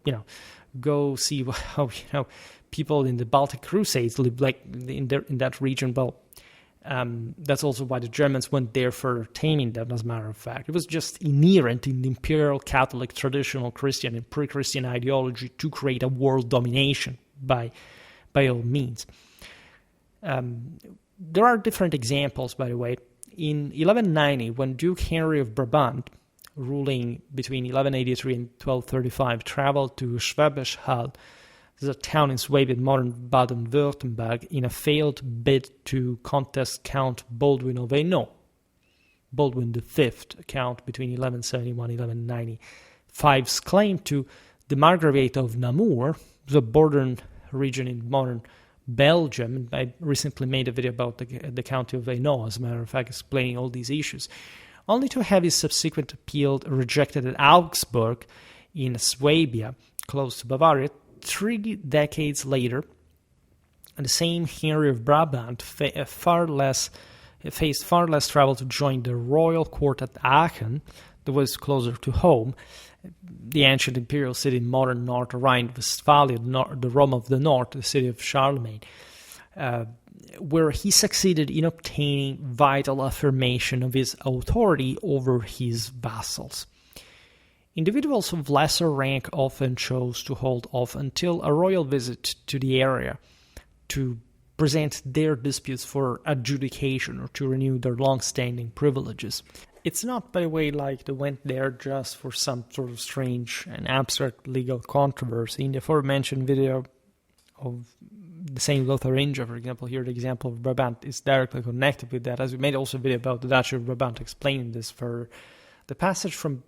go see how people in the Baltic Crusades lived like in that region. Well, that's also why the Germans went there for taming them, as a matter of fact. It was just inherent in the imperial Catholic, traditional Christian, and pre-Christian ideology to create a world domination by all means. There are different examples, by the way. In 1190, when Duke Henry of Brabant, ruling between 1183 and 1235, traveled to Schwäbisch Hall, this is a town in Sweden, modern Baden-Württemberg, in a failed bid to contest Count Baldwin of Hainaut. Baldwin V, count between 1171 and 1195's claim to the Margravate of Namur, the border region in modern Belgium. I recently made a video about the county of Hainaut, as a matter of fact, explaining all these issues, only to have his subsequent appeal rejected at Augsburg in Swabia, close to Bavaria. 3 decades later, the same Henry of Brabant, far less faced far less travel to join the royal court at Aachen, that was closer to home, the ancient imperial city in modern North Rhine-Westphalia, the Rome of the North, the city of Charlemagne, where he succeeded in obtaining vital affirmation of his authority over his vassals. Individuals of lesser rank often chose to hold off until a royal visit to the area to present their disputes for adjudication or to renew their long-standing privileges. It's not, by the way, like they went there just for some sort of strange and abstract legal controversy. In the aforementioned video of the St. Lotharingia, for example, here the example of Brabant is directly connected with that, as we made also a video about the Duchy of Brabant explaining this further. The passage from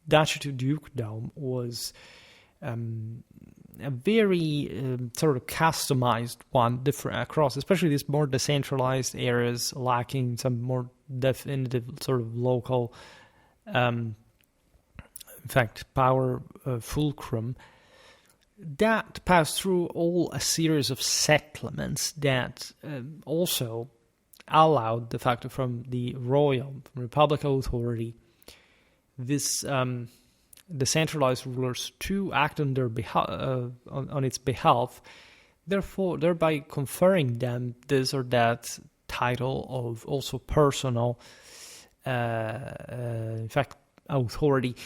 Duchy to Dukedom was a very sort of customized one, different across, especially these more decentralized areas lacking some more definitive sort of local, in fact, power fulcrum. That passed through all a series of settlements that also allowed de facto from the royal, from republic authority, this the centralized rulers to act on their on its behalf, therefore thereby conferring them this or that title of also personal, in fact, authority.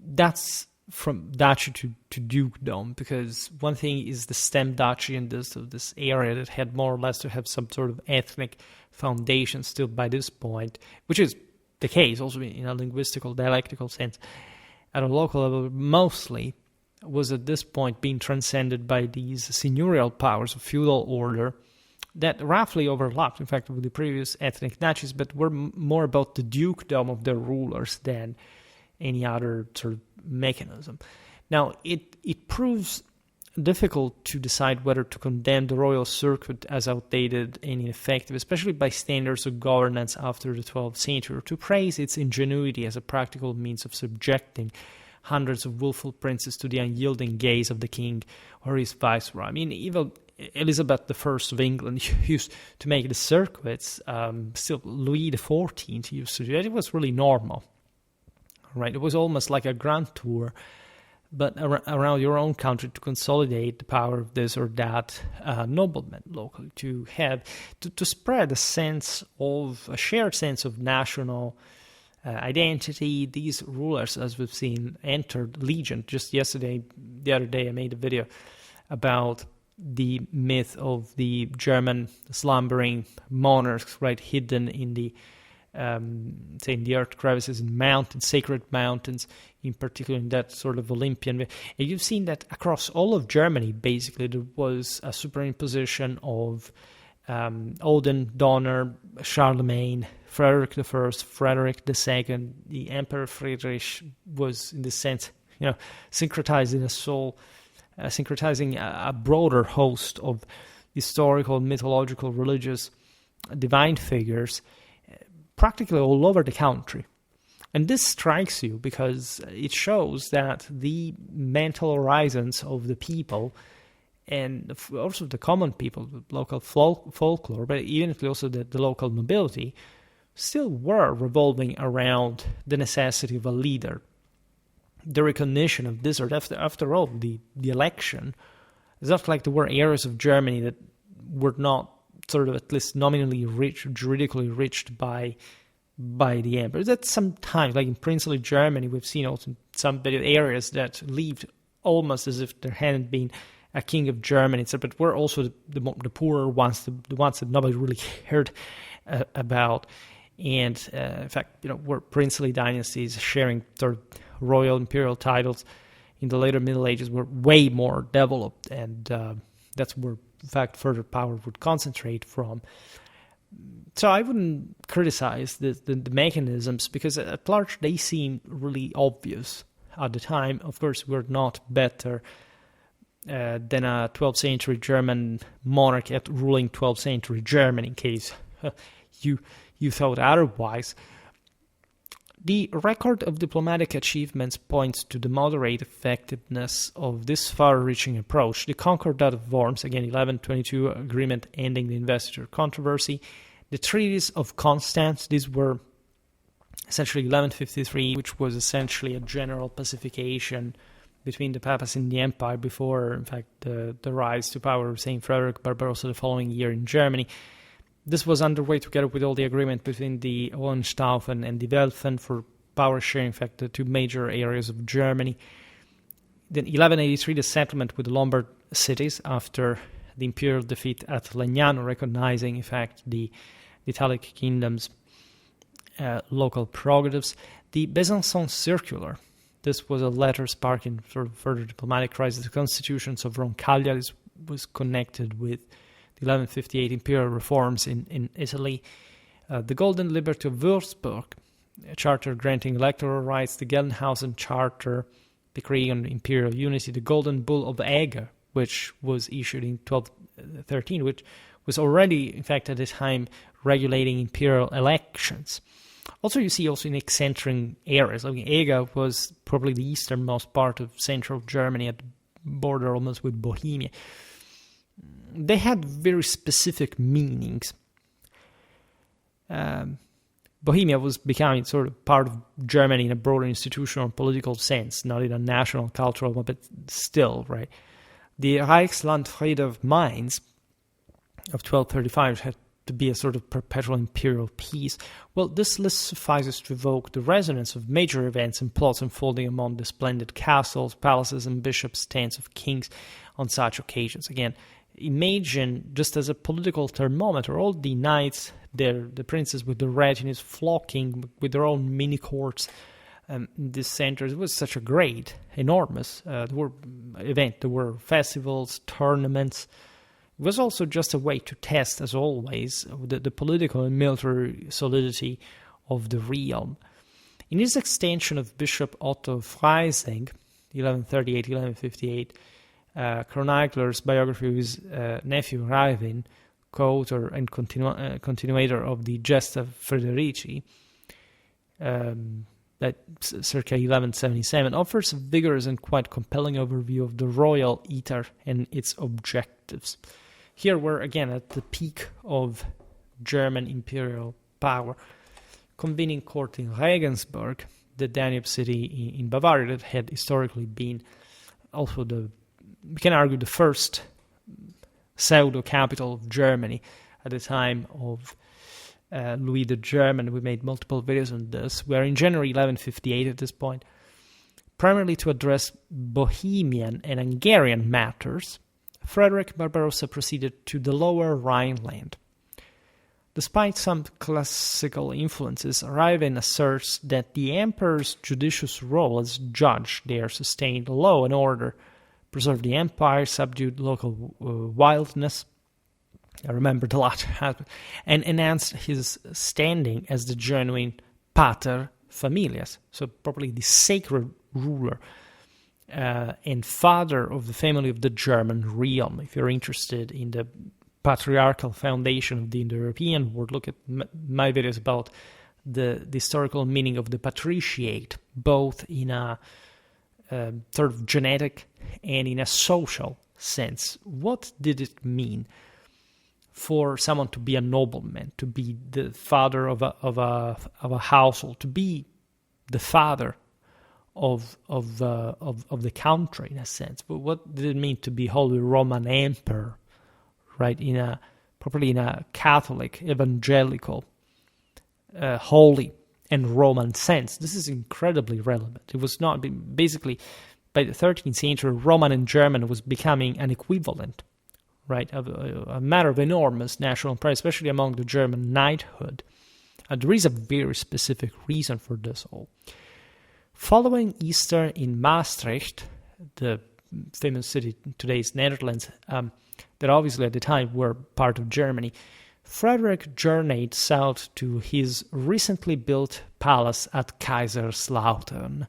That's from duchy to dukedom, because one thing is the stem duchy in this area that had more or less to have some sort of ethnic foundation still by this point, which is the case also in a linguistical, dialectical sense. At a local level, mostly was at this point being transcended by these seigneurial powers of feudal order that roughly overlapped, in fact, with the previous ethnic duchies, but were more about the dukedom of their rulers than any other sort of mechanism. Now, it proves difficult to decide whether to condemn the royal circuit as outdated and ineffective, especially by standards of governance after the 12th century, or to praise its ingenuity as a practical means of subjecting hundreds of willful princes to the unyielding gaze of the king or his viceroy. I mean, even Elizabeth I of England used to make the circuits, still Louis XIV used to do it. It was really normal, right? It was almost like a grand tour, but around your own country, to consolidate the power of this or that nobleman locally, to have to spread a shared sense of national identity. These rulers, as we've seen, entered legion. Just the other day, I made a video about the myth of the German slumbering monarchs, right, hidden in the say in the earth crevices in mountains, sacred mountains, in particular in that sort of Olympian. And you've seen that across all of Germany, basically, there was a superimposition of Odin, Donner, Charlemagne, Frederick I, Frederick II. The Emperor Friedrich was, in this sense, syncretizing a broader host of historical, mythological, religious, divine figures practically all over the country. And this strikes you because it shows that the mental horizons of the people, and also the common people, the local folklore, but even also the local nobility, still were revolving around the necessity of a leader. The recognition of this, or after all, the election, it's not like there were areas of Germany that were not sort of at least nominally juridically reached by the emperor. That sometimes, like in princely Germany, we've seen also some areas that lived almost as if there hadn't been a king of Germany, but were also the poorer ones, the ones that nobody really cared about. And in fact, were princely dynasties sharing sort of royal imperial titles in the later Middle Ages were way more developed, and that's where, in fact, further power would concentrate from. So I wouldn't criticize the mechanisms, because at large they seem really obvious at the time. Of course, we're not better than a 12th century German monarch at ruling 12th century Germany, in case you thought otherwise. The record of diplomatic achievements points to the moderate effectiveness of this far-reaching approach. The Concordat of Worms, again 1122 agreement ending the investiture controversy, The treaties of Constance, these were essentially 1153, which was essentially a general pacification between the papacy and the empire before, in fact, the rise to power of Saint Frederick Barbarossa the following year in Germany. This was underway together with all the agreement between the Hohenstaufen and the Welfen for power sharing, in fact, the two major areas of Germany. Then 1183, the settlement with the Lombard cities after the imperial defeat at Legnano, recognizing, in fact, the Italic kingdom's local prerogatives. The Besançon Circular, this was a letter sparking further diplomatic crisis. The constitutions of Roncaglia, this was connected with the 1158 imperial reforms in Italy. The Golden Liberty of Würzburg, a charter granting electoral rights, the Gelnhausen Charter, decree on imperial unity, the Golden Bull of Eger, which was issued in 1213, which was already, in fact, at the time, regulating imperial elections. Also, you see also in eccentric areas. I mean, Eger was probably the easternmost part of central Germany at the border almost with Bohemia. They had very specific meanings. Bohemia was becoming sort of part of Germany in a broader institutional political sense, not in a national, cultural, but still, right? The Reichslandfriede of Mainz of 1235 had to be a sort of perpetual imperial peace. Well, this list suffices to evoke the resonance of major events and plots unfolding among the splendid castles, palaces, and bishops' tents of kings on such occasions. Again, imagine, just as a political thermometer, all the knights, the princes with the retinues flocking with their own mini courts in these centers. It was such a great, enormous event. There were festivals, tournaments. It was also just a way to test, as always, the political and military solidity of the realm. In his extension of Bishop Otto Freising, 1138-1158, chronicler's biography of his nephew Raivin, co-author and continuator of the Gesta Frederici, that circa 1177, offers a vigorous and quite compelling overview of the royal iter and its objectives. Here we're again at the peak of German imperial power, convening court in Regensburg, the Danube city in Bavaria that had historically been also we can argue, the first pseudo-capital of Germany at the time of Louis the German. We made multiple videos on this. We are in January 1158 at this point, primarily to address Bohemian and Hungarian matters. Frederick Barbarossa proceeded to the lower Rhineland. Despite some classical influences, Raven asserts that the emperor's judicious role as judge there sustained law and order, preserved the empire, subdued local wildness, I remembered a lot, and enhanced his standing as the genuine pater familias, so probably the sacred ruler and father of the family of the German realm. If you're interested in the patriarchal foundation of the Indo-European world, look at my videos about the historical meaning of the patriciate, both in a sort of genetic and in a social sense. What did it mean for someone to be a nobleman, to be the father of a household, to be the father of the country in a sense? But what did it mean to be Holy Roman Emperor, right? Properly in a Catholic, evangelical, holy and Roman sense. This is incredibly relevant. It was not basically by the 13th century, Roman and German was becoming an equivalent, right? A matter of enormous national pride, especially among the German knighthood. There is a very specific reason for this all. Following Easter in Maastricht, the famous city in today's Netherlands, that obviously at the time were part of Germany, Frederick journeyed south to his recently built palace at Kaiserslautern.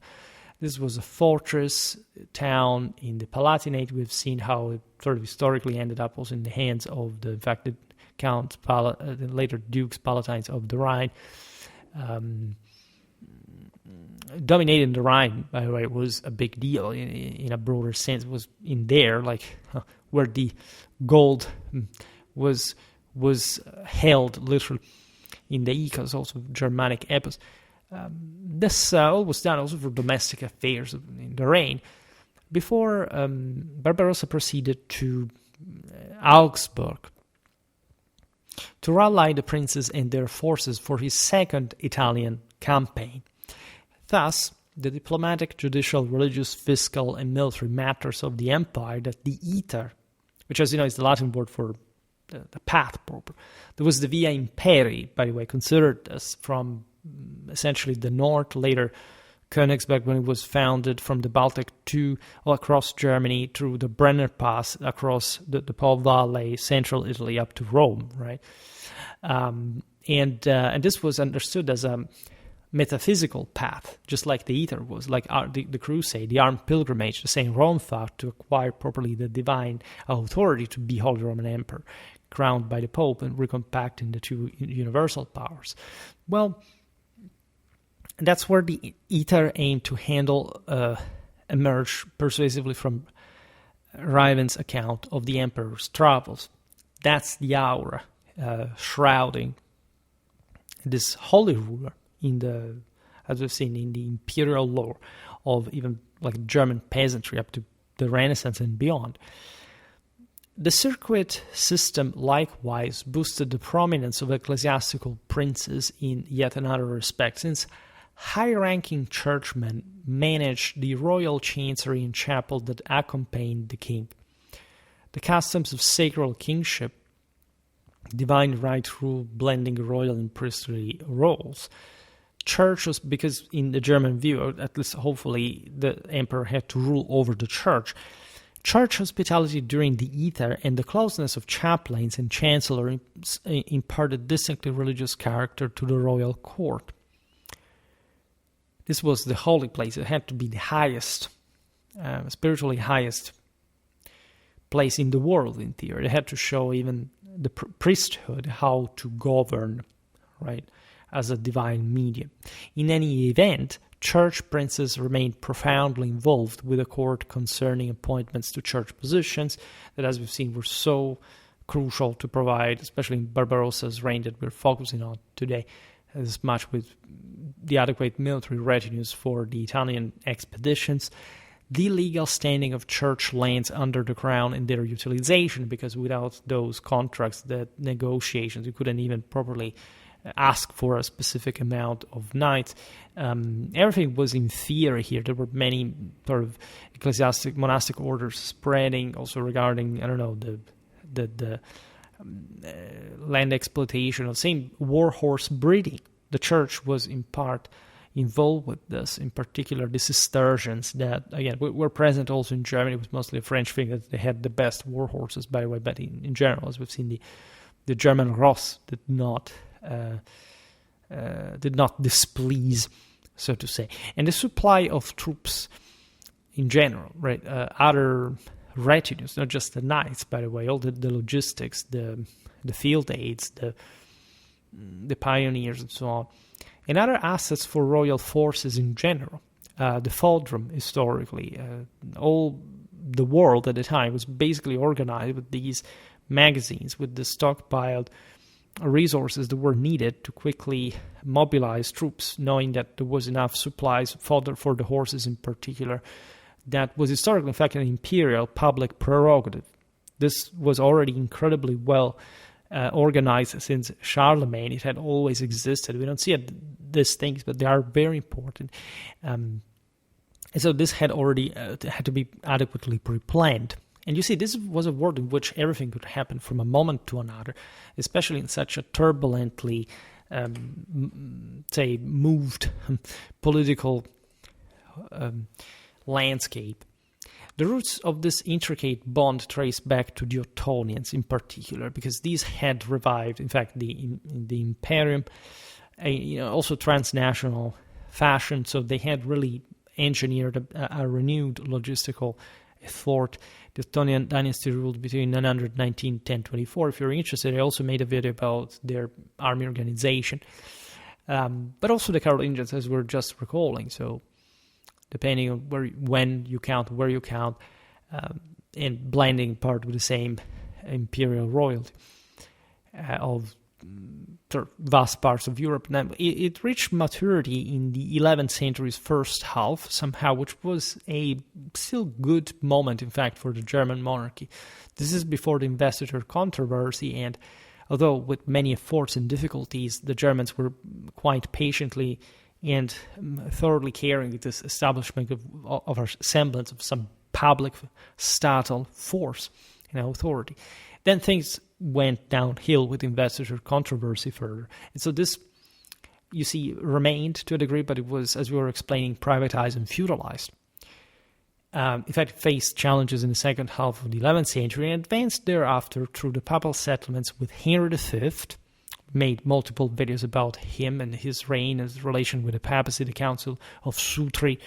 This was a fortress town in the Palatinate. We've seen how it sort of historically ended up also in the hands of the the later Dukes Palatines of the Rhine. Dominating the Rhine, by the way, was a big deal in a broader sense. It was in there, like where the gold was was held literally in the Icos, also Germanic epos. This all was done also for domestic affairs in the reign, before Barbarossa proceeded to Augsburg to rally the princes and their forces for his second Italian campaign. Thus, the diplomatic, judicial, religious, fiscal, and military matters of the empire that the iter, which, as you know, is the Latin word for the path proper. There was the Via Imperii, by the way, considered as from essentially the north, later Königsberg when it was founded, from the Baltic to across Germany through the Brenner Pass, across the Po Valley, central Italy up to Rome, right? And this was understood as a metaphysical path, just like the iter was, like the crusade, the armed pilgrimage, the same Rome thought, to acquire properly the divine authority to be Holy Roman Emperor, crowned by the Pope and recompacting the two universal powers. Well, that's where the iter aimed to handle emerge persuasively from Raven's account of the emperor's travels. That's the aura shrouding this holy ruler in the, as we've seen, in the imperial lore of even like German peasantry up to the Renaissance and beyond. The circuit system likewise boosted the prominence of ecclesiastical princes in yet another respect, since high-ranking churchmen managed the royal chancery and chapel that accompanied the king. The customs of sacred kingship, divine right rule blending royal and priestly roles, churches, because in the German view, at least hopefully, the emperor had to rule over the church. Church hospitality during the iter and the closeness of chaplains and chancellor imparted distinctly religious character to the royal court. This was the holy place. It had to be the highest, spiritually highest place in the world, in theory. It had to show even the priesthood how to govern, right, as a divine medium. In any event, church princes remained profoundly involved with the court concerning appointments to church positions that, as we've seen, were so crucial to provide, especially in Barbarossa's reign that we're focusing on today, as much with the adequate military retinues for the Italian expeditions, the legal standing of church lands under the crown and their utilization, because without those contracts, the negotiations, you couldn't even properly ask for a specific amount of knights. Everything was in theory here. There were many sort of ecclesiastic monastic orders spreading, also regarding, I don't know, the land exploitation, or same warhorse breeding. The church was in part involved with this, in particular the Cistercians that, again, were present also in Germany. It was mostly a French thing that they had the best warhorses, by the way, but in general, as we've seen, the German Ross did not displease, so to say. And the supply of troops in general, right, other retinues, not just the knights, by the way, all the logistics, the field aids, the pioneers and so on, and other assets for royal forces in general. The Fodrum, historically, all the world at the time was basically organized with these magazines, with the stockpiled resources that were needed to quickly mobilize troops, knowing that there was enough supplies, fodder for the horses in particular. That was historically, in fact, an imperial public prerogative. This was already incredibly well organized since Charlemagne. It had always existed. We don't see these things, but they are very important. And so this had already had to be adequately pre-planned. And you see, this was a world in which everything could happen from a moment to another, especially in such a turbulently, moved political landscape. The roots of this intricate bond trace back to the Ottonians in particular, because these had revived, in fact, the Imperium, also transnational fashion, so they had really engineered a renewed logistical thought. The Ottonian dynasty ruled between 919 and 1024. If you're interested, I also made a video about their army organization. But also the Carolingians, as we're just recalling. So depending on when you count, where you count, and blending part with the same imperial royalty. of vast parts of Europe. Now, it reached maturity in the 11th century's first half, somehow, which was a still good moment, in fact, for the German monarchy. This is before the investiture controversy, and although with many efforts and difficulties, the Germans were quite patiently and thoroughly carrying this establishment of a semblance of some public statal force, authority. Then things went downhill with investiture controversy further. And so this, you see, remained to a degree, but it was, as we were explaining, privatized and feudalized. In fact, it faced challenges in the second half of the 11th century and advanced thereafter through the papal settlements with Henry V. Made multiple videos about him and his reign, his relation with the papacy, the Council of Sutri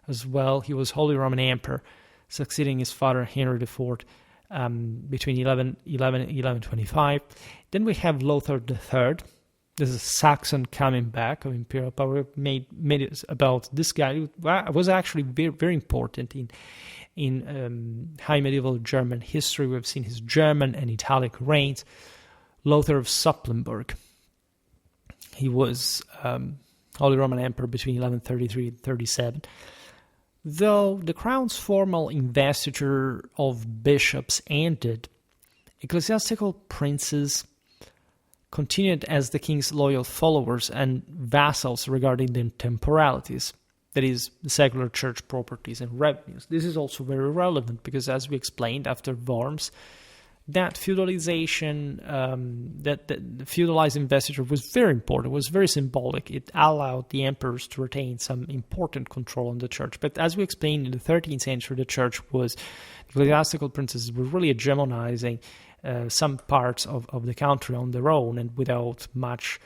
as well. He was Holy Roman Emperor, succeeding his father Henry IV between 1111 and 1125. Then we have Lothar III. This is Saxon coming back of imperial power. Made videos about this guy who was actually very, very important in high medieval German history. We've seen his German and Italic reigns. Lothar of Supplenburg. He was Holy Roman Emperor between 1133 and 37. Though the crown's formal investiture of bishops ended, ecclesiastical princes continued as the king's loyal followers and vassals regarding their temporalities, that is, the secular church properties and revenues. This is also very relevant because, as we explained, after Worms, that feudalization, that the feudalized investiture was very important, was very symbolic. It allowed the emperors to retain some important control on the church. But as we explained, in the 13th century, the church was, ecclesiastical princes were really hegemonizing some parts of the country on their own and without much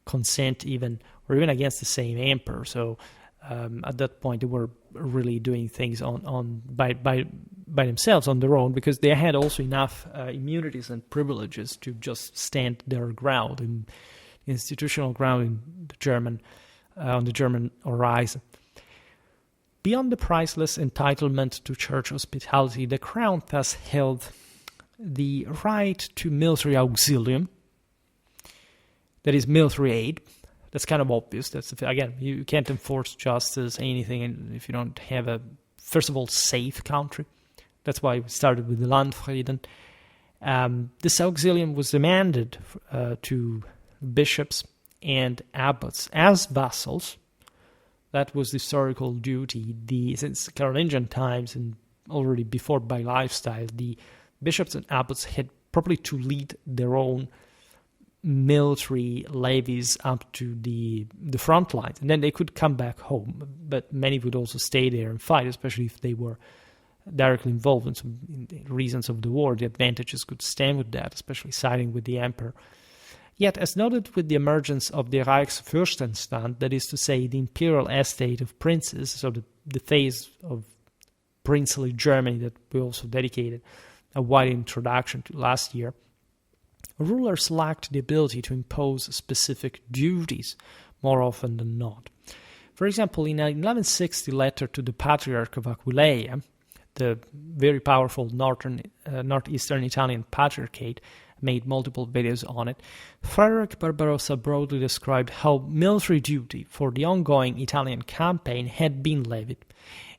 consent even against the same emperor. So at that point, they were really doing things by themselves on their own, because they had also enough immunities and privileges to just stand their ground, in institutional ground in the German on the German horizon. Beyond the priceless entitlement to church hospitality, the crown thus held the right to military auxilium, that is, military aid. That's kind of obvious. Again, you can't enforce justice, anything, if you don't have a, first of all, safe country. That's why we started with the Landfrieden. This auxilium was demanded to bishops and abbots as vassals. That was the historical duty. Since Carolingian times and already before by lifestyle, the bishops and abbots had probably to lead their own military levies up to the front lines, and then they could come back home. But many would also stay there and fight, especially if they were directly involved in some reasons of the war. The advantages could stand with that, especially siding with the emperor. Yet, as noted with the emergence of the Reichsfürstenstand, that is to say, the imperial estate of princes, so the phase of princely Germany that we also dedicated a wide introduction to last year, rulers lacked the ability to impose specific duties more often than not. For example, in an 1160 letter to the Patriarch of Aquileia, the very powerful northeastern Italian patriarchate, made multiple videos on it, Frederick Barbarossa broadly described how military duty for the ongoing Italian campaign had been levied.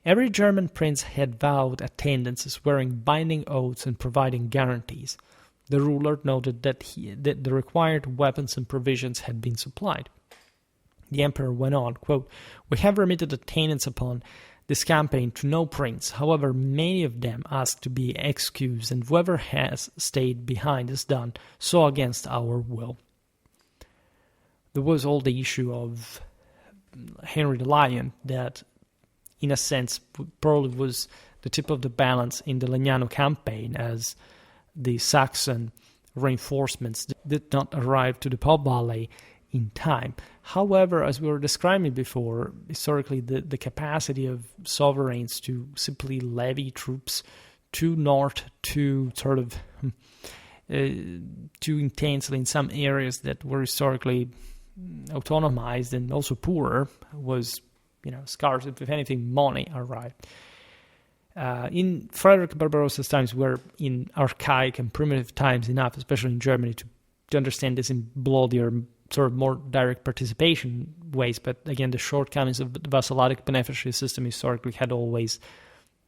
Every German prince had vowed attendance, swearing binding oaths and providing guarantees. The ruler noted that the required weapons and provisions had been supplied. The emperor went on, quote, "We have remitted attendance upon this campaign to no prince. However, many of them ask to be excused, and whoever has stayed behind has done so against our will." There was all the issue of Henry the Lion that, in a sense, probably was the tip of the balance in the Legnano campaign, as the Saxon reinforcements did not arrive to the Po Valley in time. However, as we were describing before, historically the capacity of sovereigns to simply levy troops too north, too sort of too intensely in some areas that were historically autonomized and also poorer was, scarce. If anything, money arrived. In Frederick Barbarossa's times, were in archaic and primitive times enough, especially in Germany, to to understand this in bloodier, sort of more direct participation ways. But again, the shortcomings of the vassalic beneficiary system historically had always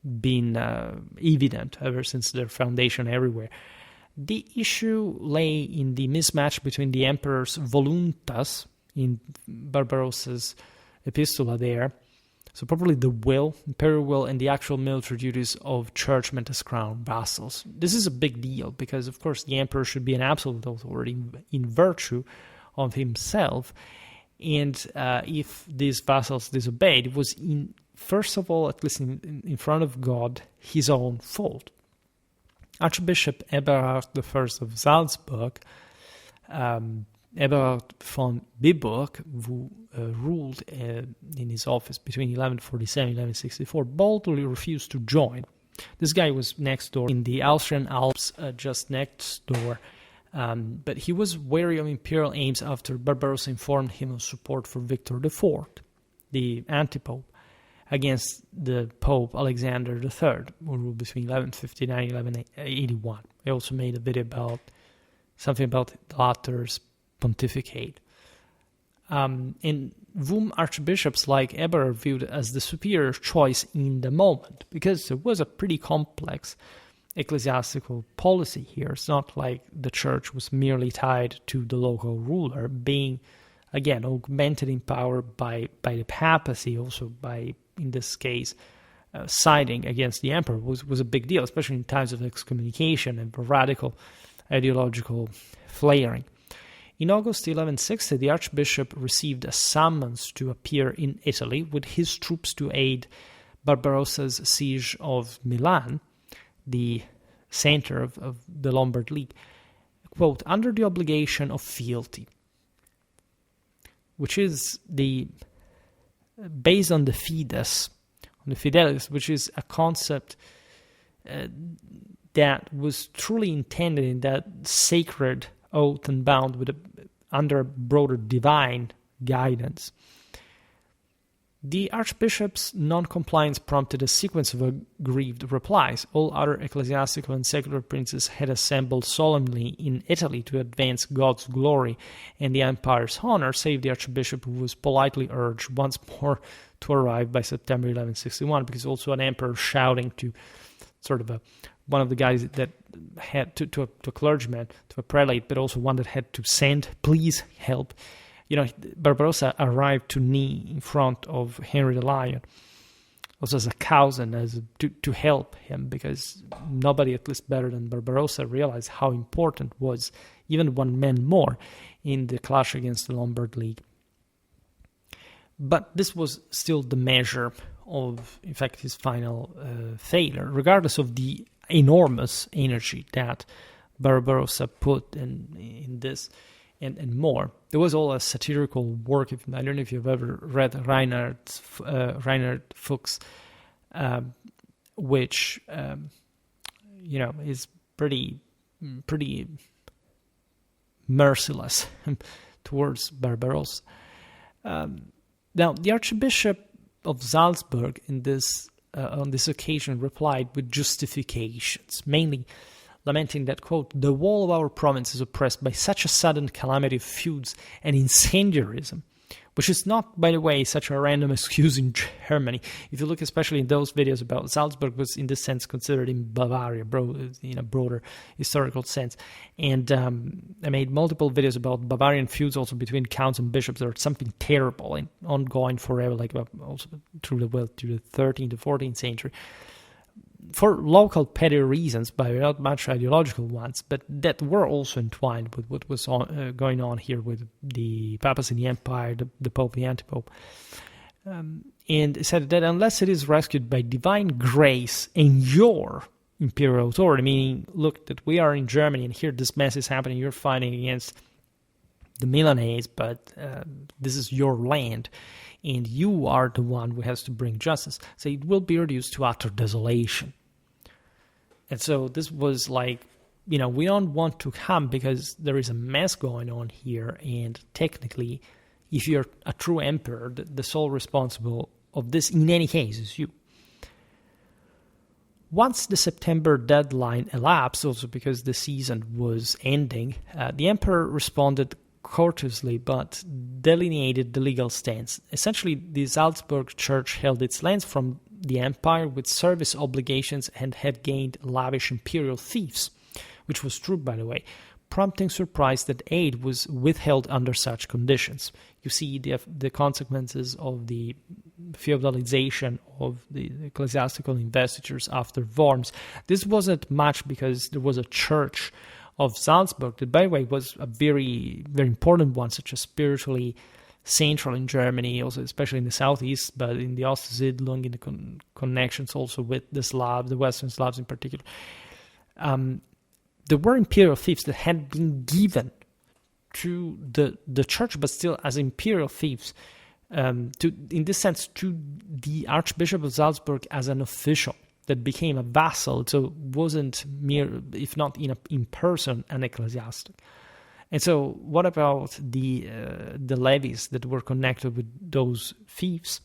been evident ever since their foundation everywhere. The issue lay in the mismatch between the emperor's voluntas in Barbarossa's epistola there, so probably the will, imperial will, and the actual military duties of churchmen as crown vassals. This is a big deal because, of course, the emperor should be an absolute authority in virtue of himself, and if these vassals disobeyed, it was, first of all, at least in front of God, his own fault. Archbishop Eberhard I of Salzburg, Eberhard von Biburg, who ruled in his office between 1147 and 1164, boldly refused to join. This guy was next door in the Austrian Alps, just next door, but he was wary of imperial aims after Barbarossa informed him of support for Victor IV, the antipope, against the Pope Alexander III, who ruled between 1159 and 1181. I also made a video about something about the latter's pontificate. And whom archbishops like Eberhard viewed as the superior choice in the moment, because it was a pretty complex ecclesiastical policy here. It's not like the church was merely tied to the local ruler, being, again, augmented in power by the papacy, also by, in this case, siding against the emperor was a big deal, especially in times of excommunication and radical ideological flaring. In August 1160, the archbishop received a summons to appear in Italy with his troops to aid Barbarossa's siege of Milan, the center of the Lombard League, quote, under the obligation of fealty, which is based on the fides, on the fidelis, which is a concept that was truly intended in that sacred oath and bound under broader divine guidance. The archbishop's non-compliance prompted a sequence of aggrieved replies. All other ecclesiastical and secular princes had assembled solemnly in Italy to advance God's glory and the empire's honor, save the archbishop, who was politely urged once more to arrive by September 1161, because also an emperor shouting to sort of one of the guys that had to a clergyman, to a prelate, but also one that had to send, please help. Barbarossa arrived to kneel in front of Henry the Lion, also as a cousin, to help him, because nobody, at least better than Barbarossa, realized how important was even one man more in the clash against the Lombard League. But this was still the measure of, in fact, his final failure, regardless of the enormous energy that Barbarossa put in this and more. There was all a satirical work. I don't know if you've ever read Reinhard Fuchs, which is pretty merciless towards Barbarossa. Now, the Archbishop of Salzburg on this occasion replied with justifications, mainly lamenting that, quote, the whole of our province is oppressed by such a sudden calamity of feuds and incendiarism, which is not, by the way, such a random excuse in Germany. If you look especially in those videos about Salzburg, was in this sense considered in Bavaria, in a broader historical sense. And I made multiple videos about Bavarian feuds also between counts and bishops. There was something terrible and ongoing forever, like also through the 13th to 14th century. For local petty reasons, but not much ideological ones, but that were also entwined with what was going on here with the papacy and the empire, the pope, the antipope. And it said that unless it is rescued by divine grace and your imperial authority, meaning, look, that we are in Germany and here this mess is happening, you're fighting against the Milanese, but this is your land, and you are the one who has to bring justice. So it will be reduced to utter desolation. And so this was like, we don't want to come because there is a mess going on here, and technically, if you're a true emperor, the sole responsible of this in any case is you. Once the September deadline elapsed, also because the season was ending, the emperor responded courteously but delineated the legal stance. Essentially, the Salzburg church held its lands from the empire with service obligations and had gained lavish imperial fiefs, which was true, by the way, prompting surprise that aid was withheld under such conditions. You see the consequences of the feudalization of the ecclesiastical investitures after Worms. This wasn't much because there was a church of Salzburg that, by the way, was a very, very important one, such as spiritually central in Germany, also especially in the southeast, but in the Ostsiedlung, in the connections also with the Slavs, the Western Slavs in particular. There were imperial fiefs that had been given to the church, but still as imperial fiefs, in this sense, to the Archbishop of Salzburg as an official that became a vassal, so wasn't mere, if not in person, an ecclesiastic. And so what about the levies that were connected with those fiefs?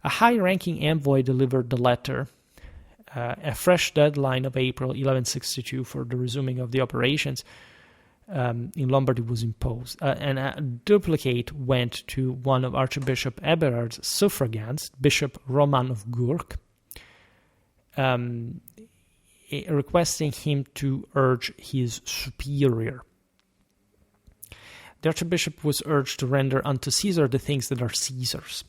A high-ranking envoy delivered the letter. A fresh deadline of April 1162 for the resuming of the operations in Lombardy was imposed, and a duplicate went to one of Archbishop Eberhard's suffragans, Bishop Roman of Gurk, requesting him to urge his superior. The Archbishop was urged to render unto Caesar the things that are Caesar's,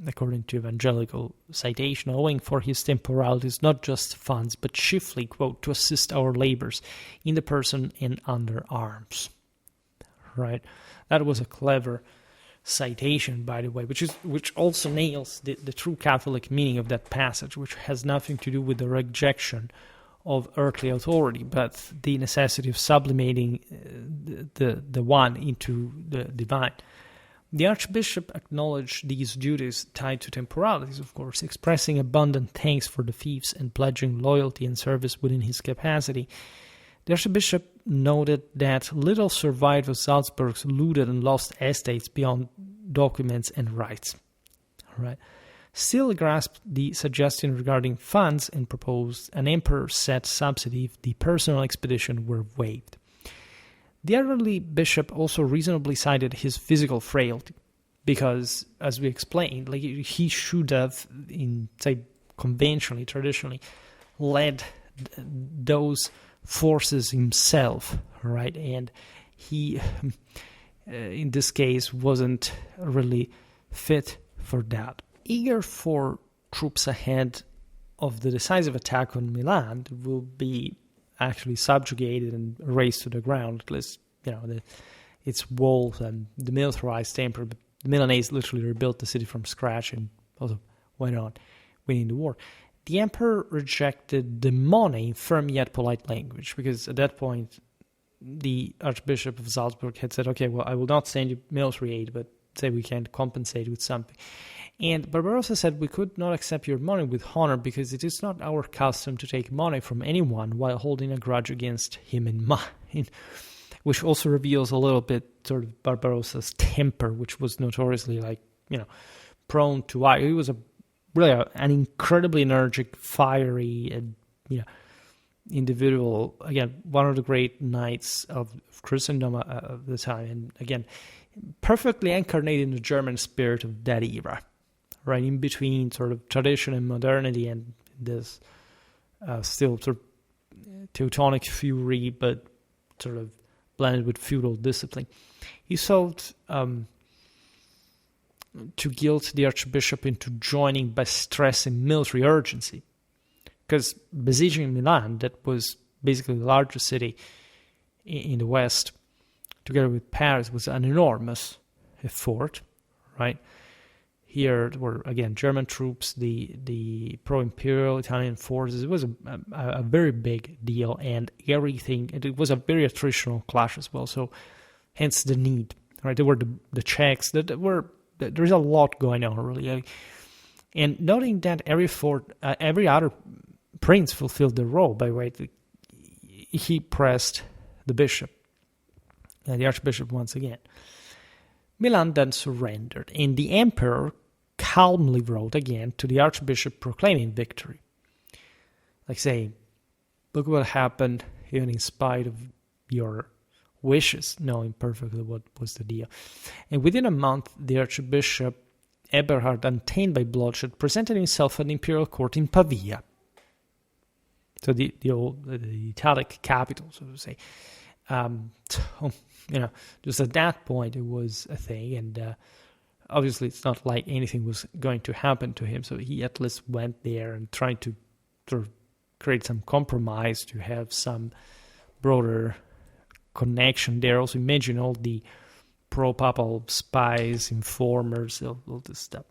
according to evangelical citation, owing for his temporalities not just funds, but chiefly, quote, to assist our labors in the person and under arms. Right? That was a clever citation, by the way, which also nails the true Catholic meaning of that passage, which has nothing to do with the rejection of earthly authority, but the necessity of sublimating the one into the divine. The Archbishop acknowledged these duties tied to temporalities, of course, expressing abundant thanks for the fiefs and pledging loyalty and service within his capacity. The Archbishop noted that little survived of Salzburg's looted and lost estates beyond documents and rights. All right. Still grasped the suggestion regarding funds and proposed an emperor-set subsidy if the personal expedition were waived. The elderly bishop also reasonably cited his physical frailty because, as we explained, he should have, conventionally, traditionally, led those forces himself, right? And he, in this case, wasn't really fit for that. Eager for troops ahead of the decisive attack on Milan that will be actually subjugated and razed to the ground, at least, its walls and the militarized emperor. The Milanese literally rebuilt the city from scratch and also went on winning the war. The emperor rejected the money in firm yet polite language, because at that point, the Archbishop of Salzburg had said, okay, well, I will not send you military aid, but say we can compensate with something. And Barbarossa said, we could not accept your money with honor because it is not our custom to take money from anyone while holding a grudge against him in mind, which also reveals a little bit sort of Barbarossa's temper, which was notoriously prone to ire. He was an incredibly energetic, fiery, and individual. Again, one of the great knights of Christendom of the time, and again, perfectly incarnated in the German spirit of that era. Right in between sort of tradition and modernity, and this still sort of Teutonic fury, but sort of blended with feudal discipline. He sought to guilt the Archbishop into joining by stressing military urgency, because besieging Milan, that was basically the largest city in the West, together with Paris, was an enormous effort, right? Here were, again, German troops, the pro-imperial Italian forces. It was a very big deal, and everything. It was a very attritional clash as well, so hence the need. Right, there were the Czechs. There's a lot going on, really. And noting that every other prince fulfilled the role, by the way, he pressed the bishop, the Archbishop once again. Milan then surrendered, and the emperor calmly wrote again to the Archbishop proclaiming victory. like say, look what happened even in spite of your wishes, knowing perfectly what was the deal. And within a month, the Archbishop Eberhard, untainted by bloodshed, presented himself at the imperial court in Pavia. So the Italic capital, so to say. So, just at that point, it was a thing, and obviously it's not like anything was going to happen to him, so he at least went there and tried to sort of create some compromise to have some broader connection there. Also imagine all the pro-papal spies, informers, all this stuff.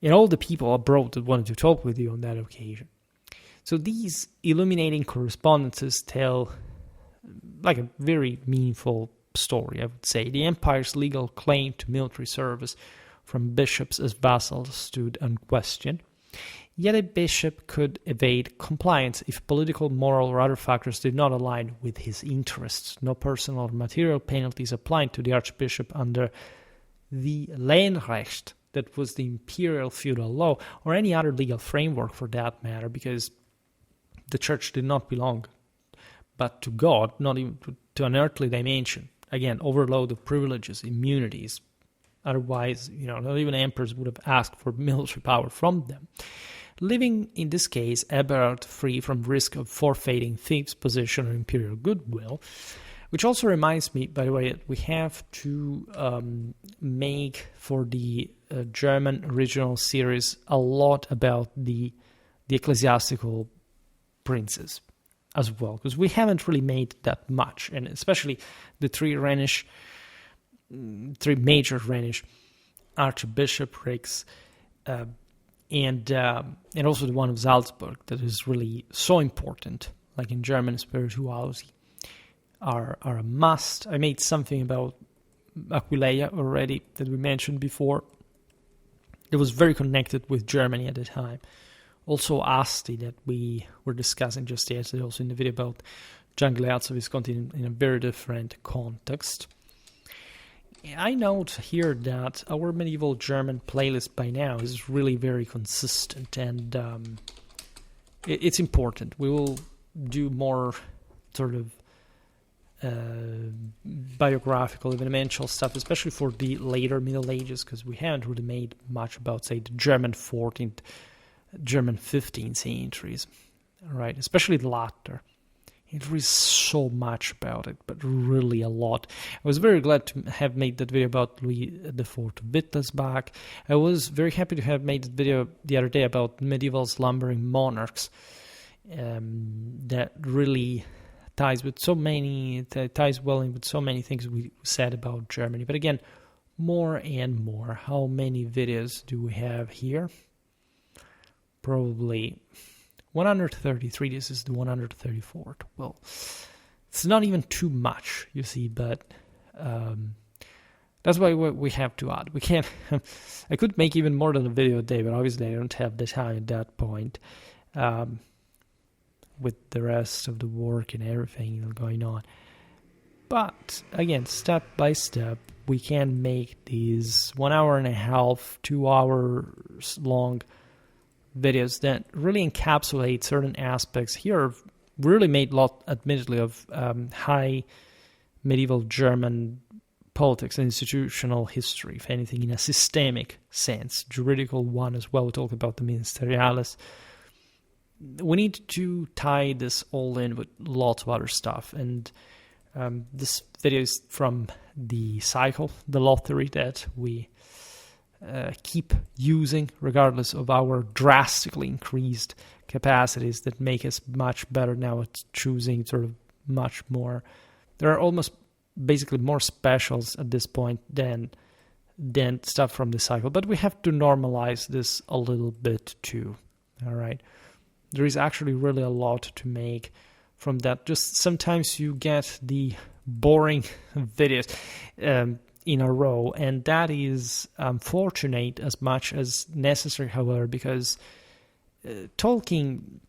And all the people abroad that wanted to talk with you on that occasion. So these illuminating correspondences tell like a very meaningful story, I would say. The empire's legal claim to military service from bishops as vassals stood unquestioned. Yet a bishop could evade compliance if political, moral, or other factors did not align with his interests. No personal or material penalties applied to the archbishop under the Lehenrecht, that was the imperial feudal law, or any other legal framework for that matter, because the church did not belong but to God, not even to an earthly dimension. Again, overload of privileges, immunities. Otherwise, not even emperors would have asked for military power from them. Leaving, in this case, Eberhard free from risk of forfeiting Philip's position or imperial goodwill, which also reminds me, by the way, that we have to make for the German original series a lot about the ecclesiastical princes as well, because we haven't really made that much, and especially the three major Rhenish archbishoprics, and also the one of Salzburg, that is really so important, like in German spirituality, are a must. I made something about Aquileia already that we mentioned before. It was very connected with Germany at the time. Also Asti, that we were discussing just yesterday, also in the video about Gian Galeazzo Visconti in a very different context. I note here that our medieval German playlist by now is really very consistent, and it's important. We will do more sort of biographical, evidential stuff, especially for the later Middle Ages, because we haven't really made much about, say, the German 14th, German 15th centuries, right? Especially the latter. There is so much about it, but really a lot. I was very glad to have made that video about Louis IV of Wittelsbach. I was very happy to have made that video the other day about medieval slumbering monarchs. That really ties well in with so many things we said about Germany. But again, more and more. How many videos do we have here? Probably 133. This is the 134th. Well, it's not even too much, you see, but that's why we have to add. We can't. I could make even more than a video a day, but obviously I don't have the time at that point. With the rest of the work and everything going on. But again, step by step, we can make these 1.5 hours, 2 hours long videos that really encapsulate certain aspects. Here, I've really made a lot, admittedly, of high medieval German politics and institutional history, if anything, in a systemic sense, juridical one as well. We talk about the ministeriales. We need to tie this all in with lots of other stuff, and this video is from the cycle, the law theory that we keep using regardless of our drastically increased capacities that make us much better now at choosing sort of much more. There are almost basically more specials at this point than stuff from the cycle, but we have to normalize this a little bit too, all right? There is actually really a lot to make from that. Just sometimes you get the boring videos in a row, and that is unfortunate as much as necessary, however, because talking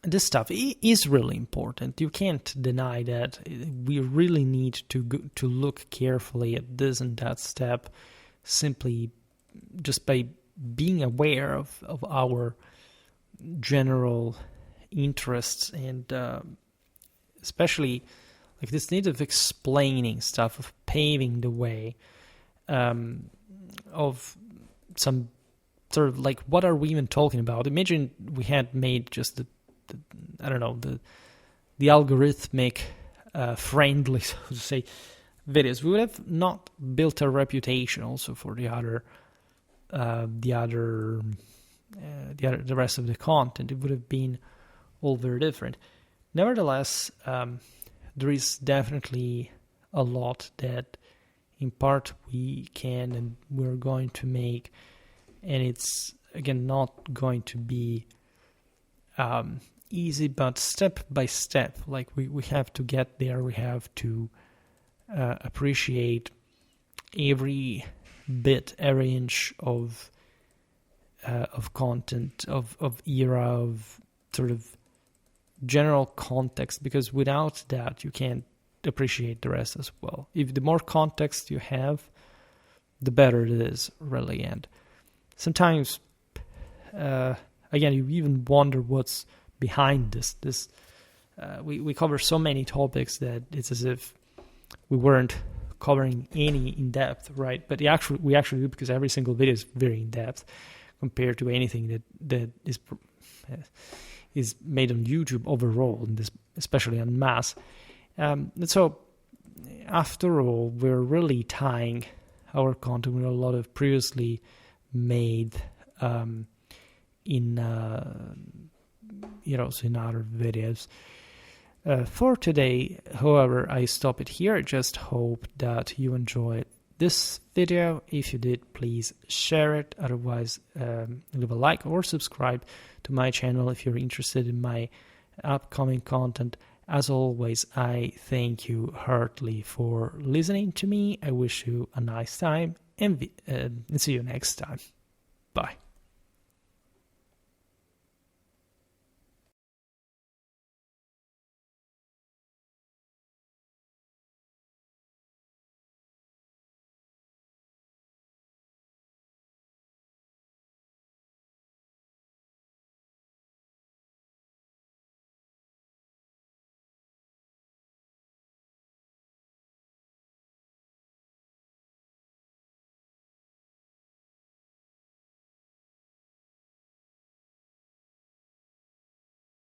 this stuff is really important. You can't deny that. We really need to look carefully at this and that step, simply just by being aware of our general interests, and especially like this need of explaining stuff, of paving the way, of some sort of like, what are we even talking about? Imagine we had made just the algorithmic friendly, so to say, videos. We would have not built a reputation also for the rest of the content. It would have been all very different. Nevertheless, there is definitely a lot that in part we can and we're going to make, and it's again not going to be easy, but step by step. Like we have to get there. We have to appreciate every bit, every inch of content, of era, of sort of general context, because without that you can't appreciate the rest as well. If the more context you have, the better it is, really. And sometimes, again, you even wonder what's behind this. We cover so many topics that it's as if we weren't covering any in depth, right? But we actually do, because every single video is very in depth compared to anything that is made on YouTube overall, and this, especially on mass. And so, after all, we're really tying our content with a lot of previously made in other videos. For today, however, I stop it here. I just hope that you enjoyed this video. If you did, please share it. Otherwise, leave a like or subscribe to my channel if you're interested in my upcoming content. As always, I thank you heartily for listening to me. I wish you a nice time, and see you next time. Bye.